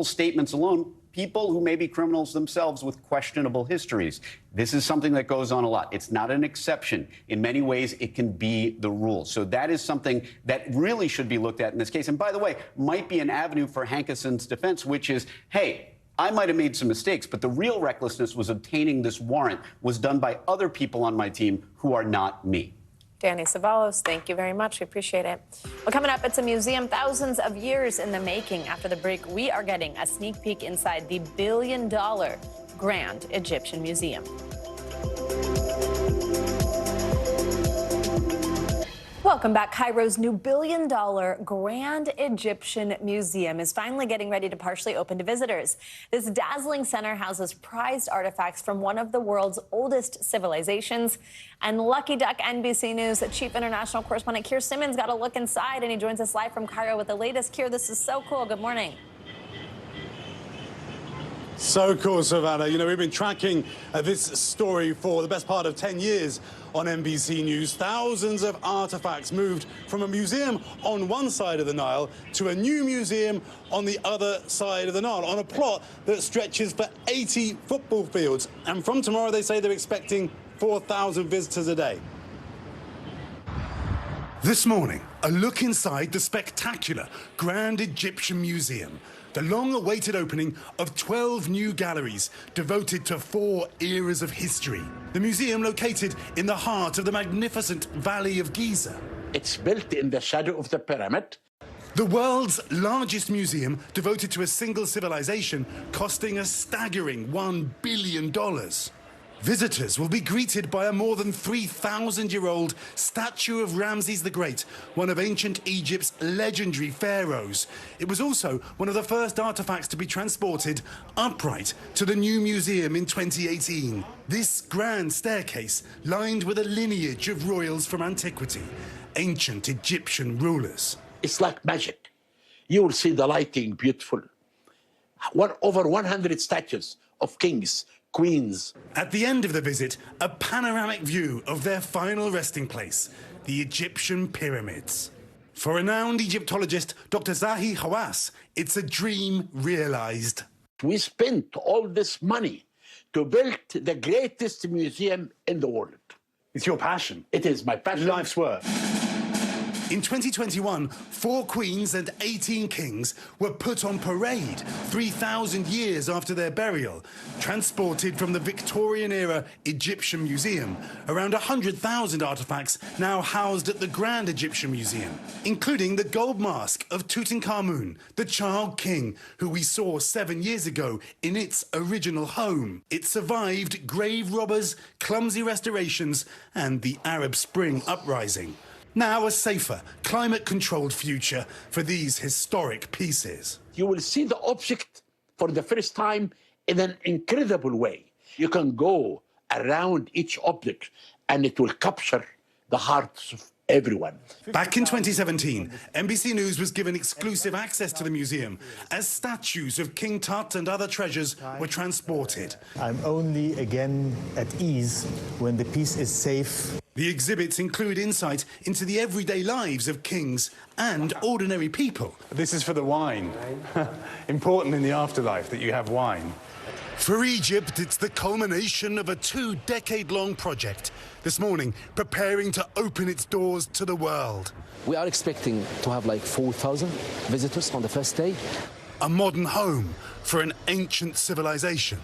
statements alone, people who may be criminals themselves with questionable histories. This is something that goes on a lot. It's not an exception. In many ways, it can be the rule. So that is something that really should be looked at in this case. And by the way, might be an avenue for Hankison's defense, which is, hey, I might have made some mistakes, but the real recklessness was obtaining this warrant was done by other people on my team who are not me. Danny Savalos, thank you very much. We appreciate it. Well, coming up, it's a museum thousands of years in the making. After the break, we are getting a sneak peek inside the $1 billion Grand Egyptian Museum. Welcome back. Cairo's new $1 billion Grand Egyptian Museum is finally getting ready to partially open to visitors. This dazzling center houses prized artifacts from one of the world's oldest civilizations. And Lucky Duck NBC News Chief International Correspondent Keir Simmons got a look inside, and he joins us live from Cairo with the latest. Keir, this is so cool. Good morning. So cool, Savannah. You know, we've been tracking this story for the best part of 10 years on NBC News. Thousands of artifacts moved from a museum on one side of the Nile to a new museum on the other side of the Nile, on a plot that stretches for 80 football fields. And from tomorrow, they say they're expecting 4,000 visitors a day. This morning, a look inside the spectacular Grand Egyptian Museum. The long-awaited opening of 12 new galleries devoted to 4 eras of history. The museum located in the heart of the magnificent Valley of Giza. It's built in the shadow of the pyramid. The world's largest museum devoted to a single civilization, costing a staggering $1 billion. Visitors will be greeted by a more than 3,000-year-old statue of Ramses the Great, one of ancient Egypt's legendary pharaohs. It was also one of the first artifacts to be transported upright to the new museum in 2018. This grand staircase, lined with a lineage of royals from antiquity, ancient Egyptian rulers. It's like magic. You will see the lighting beautiful. Over 100 statues of kings, queens. At the end of the visit, a panoramic view of their final resting place, the Egyptian pyramids. For renowned Egyptologist Dr. Zahi Hawass, it's a dream realized. We spent all this money to build the greatest museum in the world. It's your passion. It is my passion. Life's work. In 2021, 4 queens and 18 kings were put on parade 3,000 years after their burial, transported from the Victorian-era Egyptian Museum. Around 100,000 artifacts now housed at the Grand Egyptian Museum, including the gold mask of Tutankhamun, the child king, who we saw 7 years ago in its original home. It survived grave robbers, clumsy restorations, and the Arab Spring uprising. Now a safer, climate-controlled future for these historic pieces. You will see the object for the first time in an incredible way. You can go around each object and it will capture the hearts of everyone. Back in 2017, NBC News was given exclusive access to the museum as statues of King Tut and other treasures were transported. I'm only again at ease when the piece is safe. The exhibits include insight into the everyday lives of kings and ordinary people. This is for the wine. Important in the afterlife that you have wine. For Egypt, it's the culmination of a 2-decade-long project. This morning, preparing to open its doors to the world. We are expecting to have like 4,000 visitors on the first day. A modern home for an ancient civilization.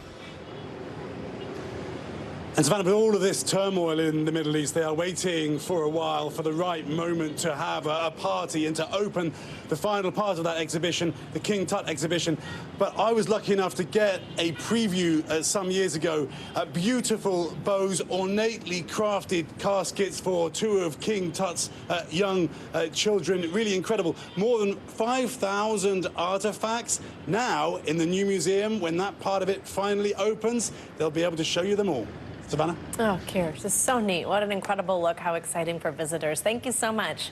And Savannah, with all of this turmoil in the Middle East, they are waiting for a while for the right moment to have a party and to open the final part of that exhibition, the King Tut exhibition. But I was lucky enough to get a preview some years ago. Beautiful bows, ornately crafted caskets for two of King Tut's young children. Really incredible. More than 5,000 artifacts. Now, in the new museum, when that part of it finally opens, they'll be able to show you them all. Savannah? Oh, Kirsch, this is so neat. What an incredible look. How exciting for visitors. Thank you so much.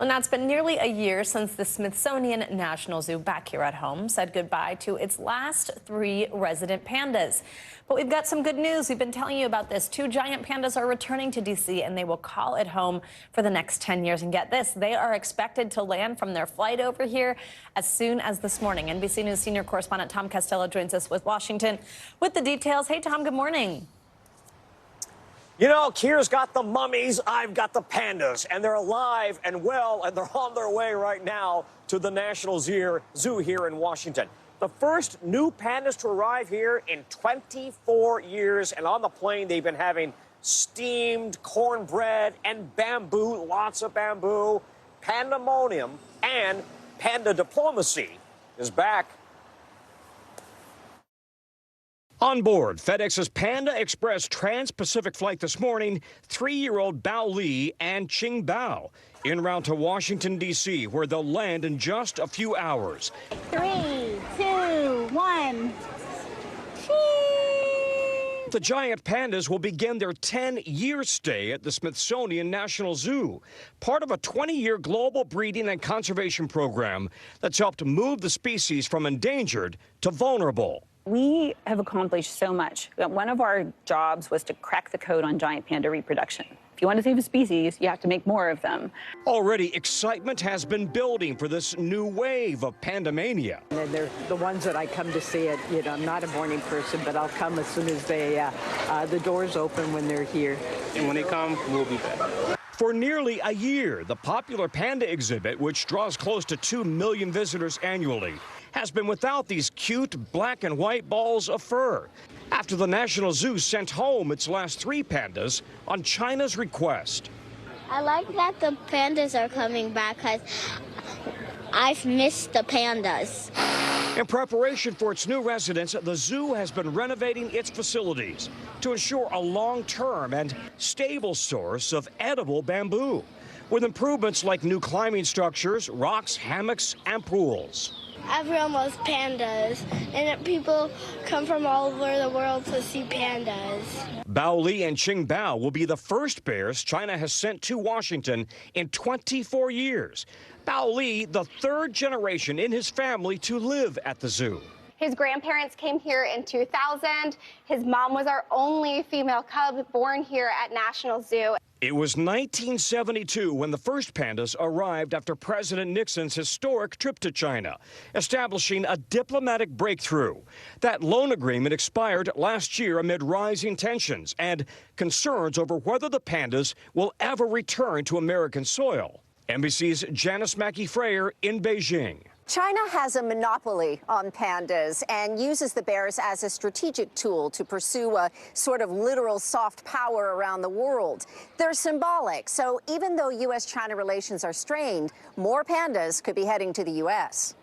Well, now it's been nearly a year since the Smithsonian National Zoo back here at home said goodbye to its last 3 resident pandas. But we've got some good news. We've been telling you about this. 2 giant pandas are returning to D.C. and they will call it home for the next 10 years. And get this, they are expected to land from their flight over here as soon as this morning. NBC News senior correspondent Tom Cadella joins us with Washington with the details. Hey, Tom, good morning. You know, Kier's got the mummies, I've got the pandas, and they're alive and well, and they're on their way right now to the National Zoo here in Washington. The first new pandas to arrive here in 24 years, and on the plane they've been having steamed cornbread and bamboo, lots of bamboo. Pandemonium and panda diplomacy is back. On board FedEx's Panda Express Trans-Pacific flight this morning, 3-year-old Bao Li and Qing Bao en route to Washington, D.C., where they'll land in just a few hours. 3, 2, 1. The giant pandas will begin their 10-year stay at the Smithsonian National Zoo, part of a 20-year global breeding and conservation program that's helped move the species from endangered to vulnerable. We have accomplished so much. One of our jobs was to crack the code on giant panda reproduction. If you want to save a species, you have to make more of them. Already, excitement has been building for this new wave of pandemania. And they're the ones that I come to see it. You know, I'm not a morning person, but I'll come as soon as the doors open when they're here. And when they come, we'll be back. For nearly a year, the popular panda exhibit, which draws close to 2 million visitors annually, has been without these cute black and white balls of fur after the National Zoo sent home its last 3 pandas on China's request. I like that the pandas are coming back because I've missed the pandas. In preparation for its new residents, the zoo has been renovating its facilities to ensure a long-term and stable source of edible bamboo, with improvements like new climbing structures, rocks, hammocks, and pools. Everyone loves pandas, and people come from all over the world to see pandas. Bao Li and Qing Bao will be the first bears China has sent to Washington in 24 years. Bao Li, the 3rd generation in his family to live at the zoo. His grandparents came here in 2000. His mom was our only female cub born here at National Zoo. It was 1972 when the first pandas arrived after President Nixon's historic trip to China, establishing a diplomatic breakthrough. That loan agreement expired last year amid rising tensions and concerns over whether the pandas will ever return to American soil. NBC's Janice Mackey-Freyer in Beijing. China has a monopoly on pandas and uses the bears as a strategic tool to pursue a sort of literal soft power around the world. They're symbolic, so even though U.S.-China relations are strained, more pandas could be heading to the U.S.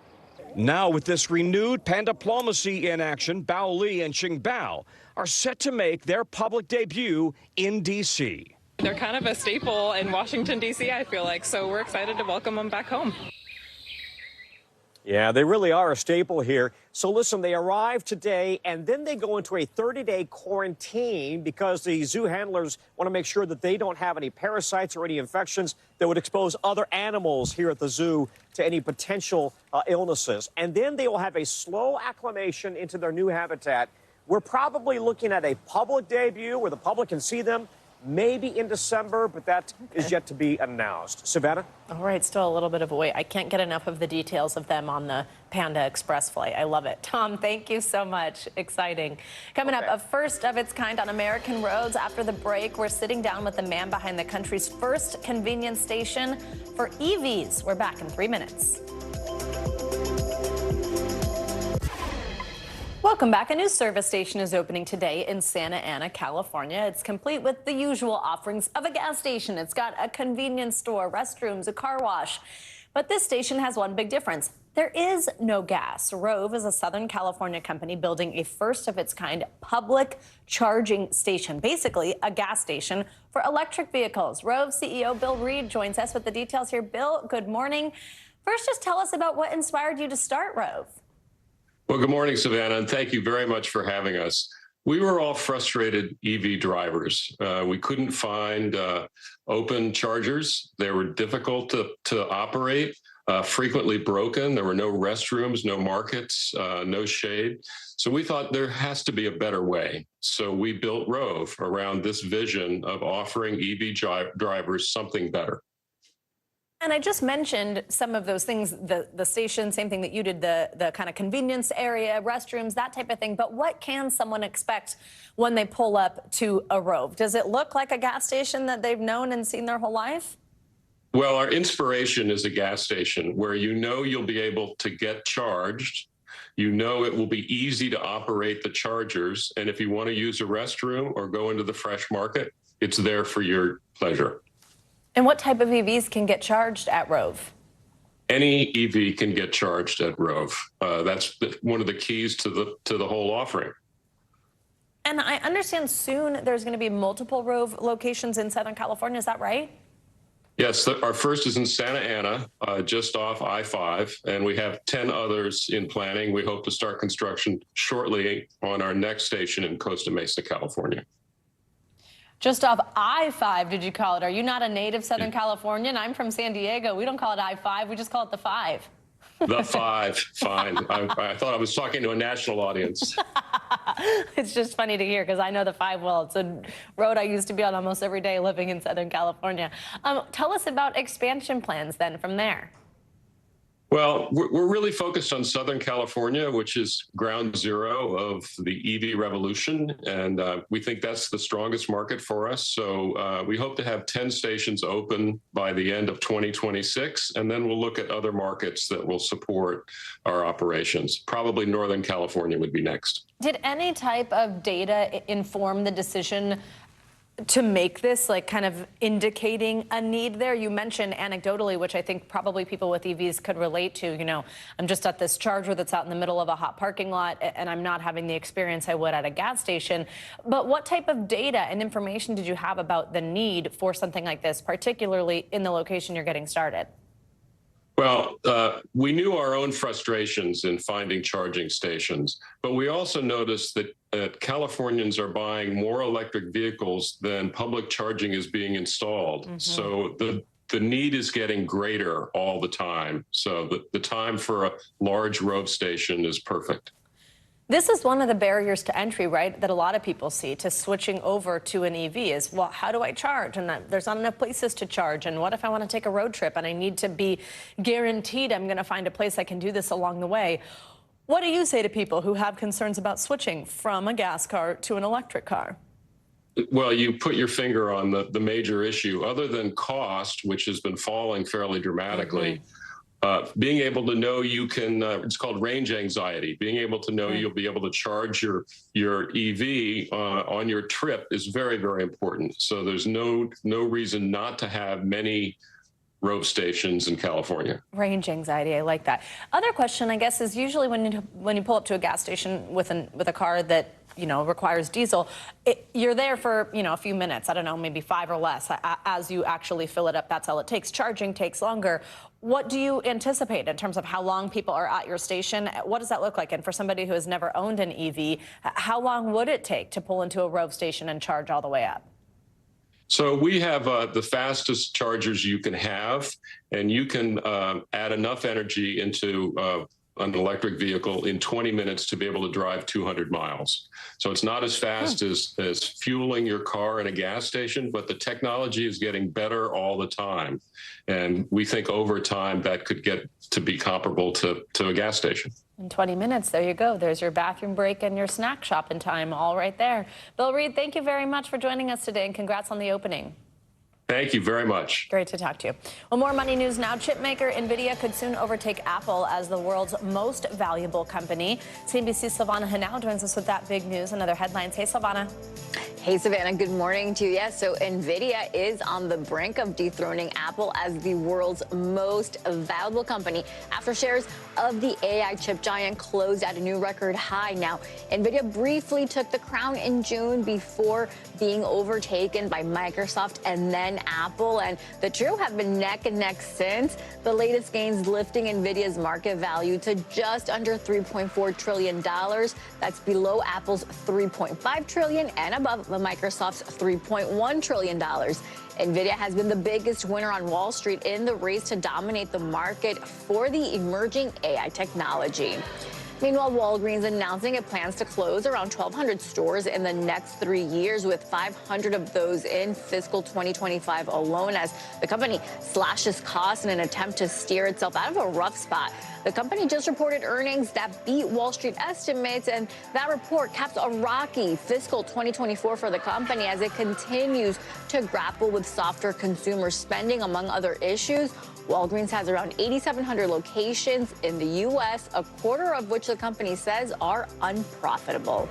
Now, with this renewed pandiplomacy in action, Bao Li and Qing Bao are set to make their public debut in D.C. They're kind of a staple in Washington, D.C., I feel like, so we're excited to welcome them back home. Yeah, they really are a staple here. So listen, they arrive today and then they go into a 30-day quarantine because the zoo handlers want to make sure that they don't have any parasites or any infections that would expose other animals here at the zoo to any potential illnesses. And then they will have a slow acclimation into their new habitat. We're probably looking at a public debut where the public can see them maybe in December, but that is yet to be announced. Savannah? All right, still a little bit of a wait. I can't get enough of the details of them on the Panda Express flight. I love it. Tom, thank you so much. Exciting. Coming up, a first of its kind on American roads. After the break, we're sitting down with the man behind the country's first convenience station for EVs. We're back in 3 minutes. Welcome back. A new service station is opening today in Santa Ana, California. It's complete with the usual offerings of a gas station. It's got a convenience store, restrooms, a car wash. But this station has one big difference. There is no gas. Rove is a Southern California company building a first-of-its-kind public charging station, basically a gas station for electric vehicles. Rove CEO Bill Reed joins us with the details here. Bill, good morning. First, just tell us about what inspired you to start Rove. Well, good morning, Savannah, and thank you very much for having us. We were all frustrated EV drivers. We couldn't find open chargers. They were difficult to operate, frequently broken. There were no restrooms, no markets, no shade. So we thought there has to be a better way. So we built Rove around this vision of offering EV drivers something better. And I just mentioned some of those things, the station, same thing that you did, the kind of convenience area, restrooms, that type of thing. But what can someone expect when they pull up to a Rove? Does it look like a gas station that they've known and seen their whole life? Well, our inspiration is a gas station where you know you'll be able to get charged. You know it will be easy to operate the chargers. And if you want to use a restroom or go into the fresh market, it's there for your pleasure. And what type of EVs can get charged at Rove? Any EV can get charged at Rove. That's one of the keys to the whole offering. And I understand soon there's going to be multiple Rove locations in Southern California. Is that right? Yes, our first is in Santa Ana, just off I-5, and we have 10 others in planning. We hope to start construction shortly on our next station in Costa Mesa, California. Just off I-5, did you call it? Are you not a native Southern Californian? I'm from San Diego. We don't call it I-5. We just call it the 5. The 5, fine. I thought I was talking to a national audience. It's just funny to hear because I know the 5 well. It's a road I used to be on almost every day living in Southern California. Tell us about expansion plans then from there. Well, we're really focused on Southern California, which is ground zero of the EV revolution. And we think that's the strongest market for us. So we hope to have 10 stations open by the end of 2026. And then we'll look at other markets that will support our operations. Probably Northern California would be next. Did any type of data inform the decision to make this, like kind of indicating a need there? You mentioned anecdotally, which I think probably people with EVs could relate to, you know, I'm just at this charger that's out in the middle of a hot parking lot and I'm not having the experience I would at a gas station. But what type of data and information did you have about the need for something like this, particularly in the location you're getting started? Well, we knew our own frustrations in finding charging stations, but we also noticed that Californians are buying more electric vehicles than public charging is being installed. Mm-hmm. So the need is getting greater all the time. So the time for a large Rove station is perfect. This is one of the barriers to entry, right, that a lot of people see to switching over to an EV is, well, how do I charge? And there's not enough places to charge. And what if I want to take a road trip and I need to be guaranteed I'm going to find a place I can do this along the way? What do you say to people who have concerns about switching from a gas car to an electric car? Well, you put your finger on the major issue. Other than cost, which has been falling fairly dramatically, being able to know you can, it's called range anxiety, being able to know you'll be able to charge your EV on your trip is very, very important. So there's no reason not to have many Rove stations in California. Range anxiety, I like that. Other question, I guess, is usually when you pull up to a gas station with a car that, you know, requires diesel, you're there for, you know, a few minutes, I don't know, maybe 5 or less. As you actually fill it up, that's all it takes. Charging takes longer. What do you anticipate in terms of how long people are at your station? What does that look like? And for somebody who has never owned an EV, how long would it take to pull into a Rove station and charge all the way up? So we have the fastest chargers you can have, and you can add enough energy into an electric vehicle in 20 minutes to be able to drive 200 miles. So it's not as fast as fueling your car in a gas station, but the technology is getting better all the time. And we think over time that could get to be comparable to a gas station. In 20 minutes, there you go. There's your bathroom break and your snack shopping time all right there. Bill Reed, thank you very much for joining us today, and congrats on the opening. Thank you very much. Great to talk to you. Well, more money news now. Chip maker NVIDIA could soon overtake Apple as the world's most valuable company. CNBC's Silvana Henao joins us with that big news and other headlines. Hey, Silvana. Hey, Savannah, good morning to you. Yes, so NVIDIA is on the brink of dethroning Apple as the world's most valuable company after shares of the AI chip giant closed at a new record high. Now, NVIDIA briefly took the crown in June before being overtaken by Microsoft and then Apple, and the trio have been neck and neck since. The latest gains lifting NVIDIA's market value to just under $3.4 trillion. That's below Apple's $3.5 trillion and above Microsoft's $3.1 trillion. NVIDIA has been the biggest winner on Wall Street in the race to dominate the market for the emerging AI technology. Meanwhile, Walgreens announcing it plans to close around 1,200 stores in the next 3 years, with 500 of those in fiscal 2025 alone, as the company slashes costs in an attempt to steer itself out of a rough spot. The company just reported earnings that beat Wall Street estimates, and that report caps a rocky fiscal 2024 for the company as it continues to grapple with softer consumer spending, among other issues. Walgreens has around 8,700 locations in the U.S., a quarter of which the company says are unprofitable.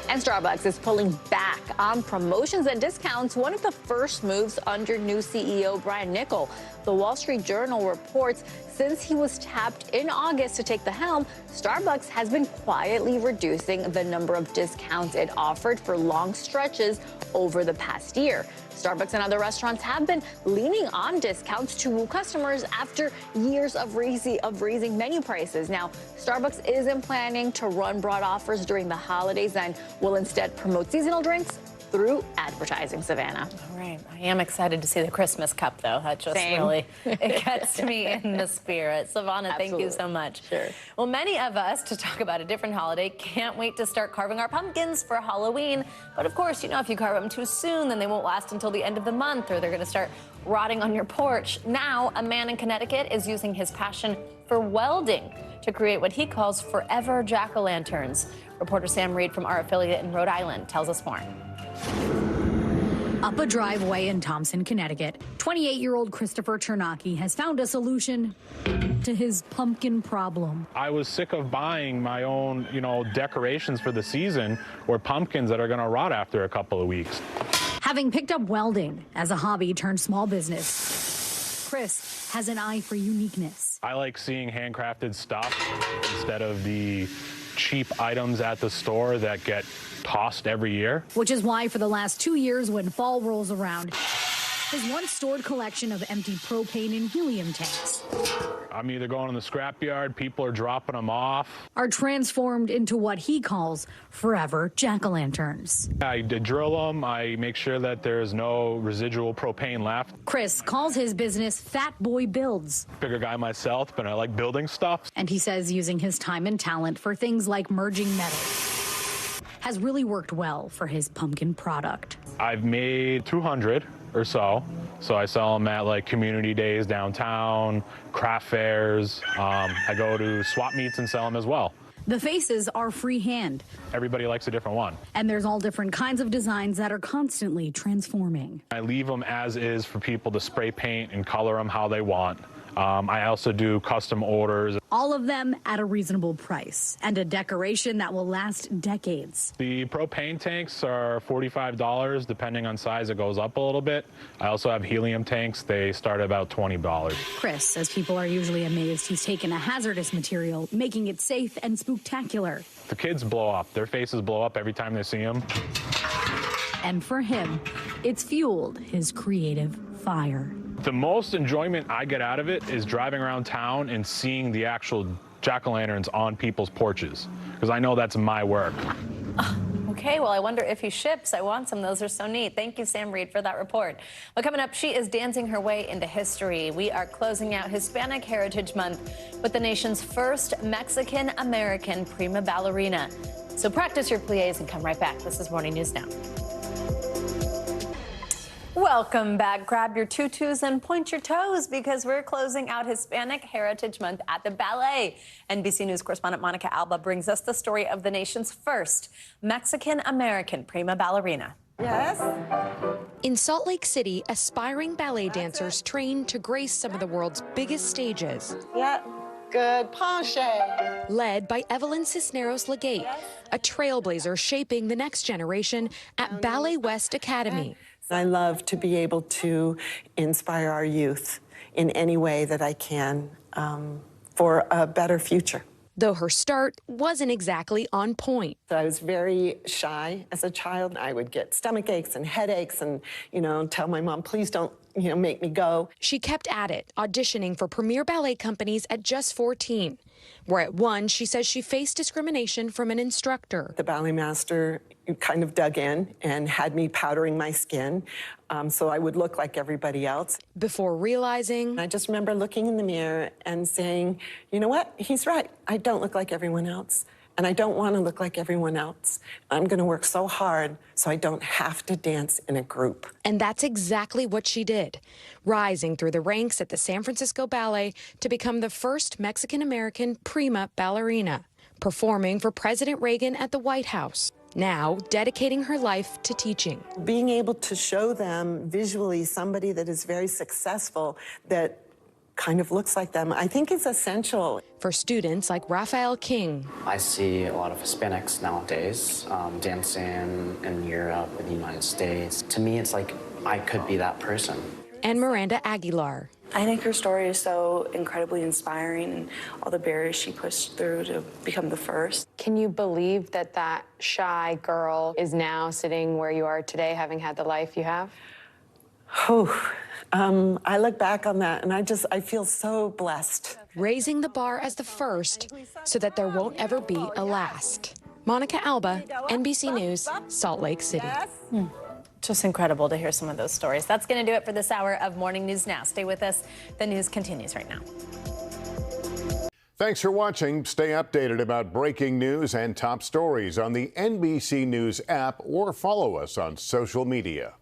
And Starbucks is pulling back on promotions and discounts, one of the first moves under new CEO Brian Niccol. The Wall Street Journal reports since he was tapped in August to take the helm, Starbucks has been quietly reducing the number of discounts it offered for long stretches over the past year. Starbucks and other restaurants have been leaning on discounts to woo customers after years of raising menu prices. Now, Starbucks isn't planning to run broad offers during the holidays and will instead promote seasonal drinks through advertising, Savannah. All right. I am excited to see the Christmas cup, though. That just really, it gets me in the spirit. Silvana, thank you so much. Sure. Well, many of us, to talk about a different holiday, can't wait to start carving our pumpkins for Halloween. But of course, you know, if you carve them too soon, then they won't last until the end of the month, or they're going to start rotting on your porch. Now, a man in Connecticut is using his passion for welding to create what he calls forever jack-o'-lanterns. Reporter Sam Reed from our affiliate in Rhode Island tells us more. Up a driveway in Thompson, Connecticut, 28-year-old Christopher Chernacki has found a solution to his pumpkin problem. I was sick of buying my own, decorations for the season or pumpkins that are going to rot after a couple of weeks. Having picked up welding as a hobby turned small business, Chris has an eye for uniqueness. I like seeing handcrafted stuff instead of the cheap items at the store that get tossed every year. Which is why for the last 2 years, when fall rolls around, his once stored collection of empty propane and helium tanks I'm either going in the scrapyard, people are dropping them off, are transformed into what he calls forever jack-o'-lanterns. I drill them, I make sure that there's no residual propane left. Chris calls his business Fat Boy Builds. Bigger guy myself, but I like building stuff. And he says using his time and talent for things like merging metal has really worked well for his pumpkin product. I've made 200 or so. So I sell them at like community days downtown, craft fairs. I go to swap meets and sell them as well. The faces are freehand. Everybody likes a different one. And there's all different kinds of designs that are constantly transforming. I leave them as is for people to spray paint and color them how they want. I also do custom orders. All of them at a reasonable price and a decoration that will last decades. The propane tanks are $45. Depending on size, it goes up a little bit. I also have helium tanks. They start at about $20. Chris says people are usually amazed he's taken a hazardous material, making it safe and spooktacular. The kids blow up. Their faces blow up every time they see them. And for him, it's fueled his creative fire. The most enjoyment I get out of it is driving around town and seeing the actual jack-o'-lanterns on people's porches, because I know that's my work. Okay, well, I wonder if he ships. I want some. Those are so neat. Thank you, Sam Reed, for that report. Well, coming up, she is dancing her way into history. We are closing out Hispanic Heritage Month with the nation's first Mexican-American prima ballerina. So practice your pliés and come right back. This is Morning News Now. Welcome back. Grab your tutus and point your toes because we're closing out Hispanic Heritage Month at the ballet. NBC News correspondent Monica Alba brings us the story of the nation's first Mexican-American prima ballerina. Yes. In Salt Lake City, aspiring ballet dancers train to grace some of the world's biggest stages. Yeah, good penché. Led by Evelyn Cisneros Legate, a trailblazer shaping the next generation at Ballet West Academy. I love to be able to inspire our youth in any way that I can for a better future. Though her start wasn't exactly on point. I was very shy as a child. I would get stomach aches and headaches and, tell my mom, please don't, make me go. She kept at it, auditioning for premier ballet companies at just 14, where at one, she says she faced discrimination from an instructor. The ballet master kind of dug in and had me powdering my skin so I would look like everybody else. Before realizing... I just remember looking in the mirror and saying, you know what? He's right. I don't look like everyone else. And I don't want to look like everyone else. I'm going to work so hard so I don't have to dance in a group. And that's exactly what she did, rising through the ranks at the San Francisco Ballet to become the first Mexican-American prima ballerina, performing for President Reagan at the White House. Now, dedicating her life to teaching. Being able to show them visually somebody that is very successful, that kind of looks like them, I think is essential. For students like Raphael King. I see a lot of Hispanics nowadays dancing in Europe, in the United States. To me, it's like I could be that person. And Miranda Aguilar. I think her story is so incredibly inspiring, and all the barriers she pushed through to become the first. Can you believe that that shy girl is now sitting where you are today, having had the life you have? I look back on that and I feel so blessed. Raising the bar as the first so that there won't ever be a last. Monica Alba, NBC News, Salt Lake City. Just incredible to hear some of those stories. That's going to do it for this hour of Morning News Now. Stay with us. The news continues right now. Thanks for watching. Stay updated about breaking news and top stories on the NBC News app or follow us on social media.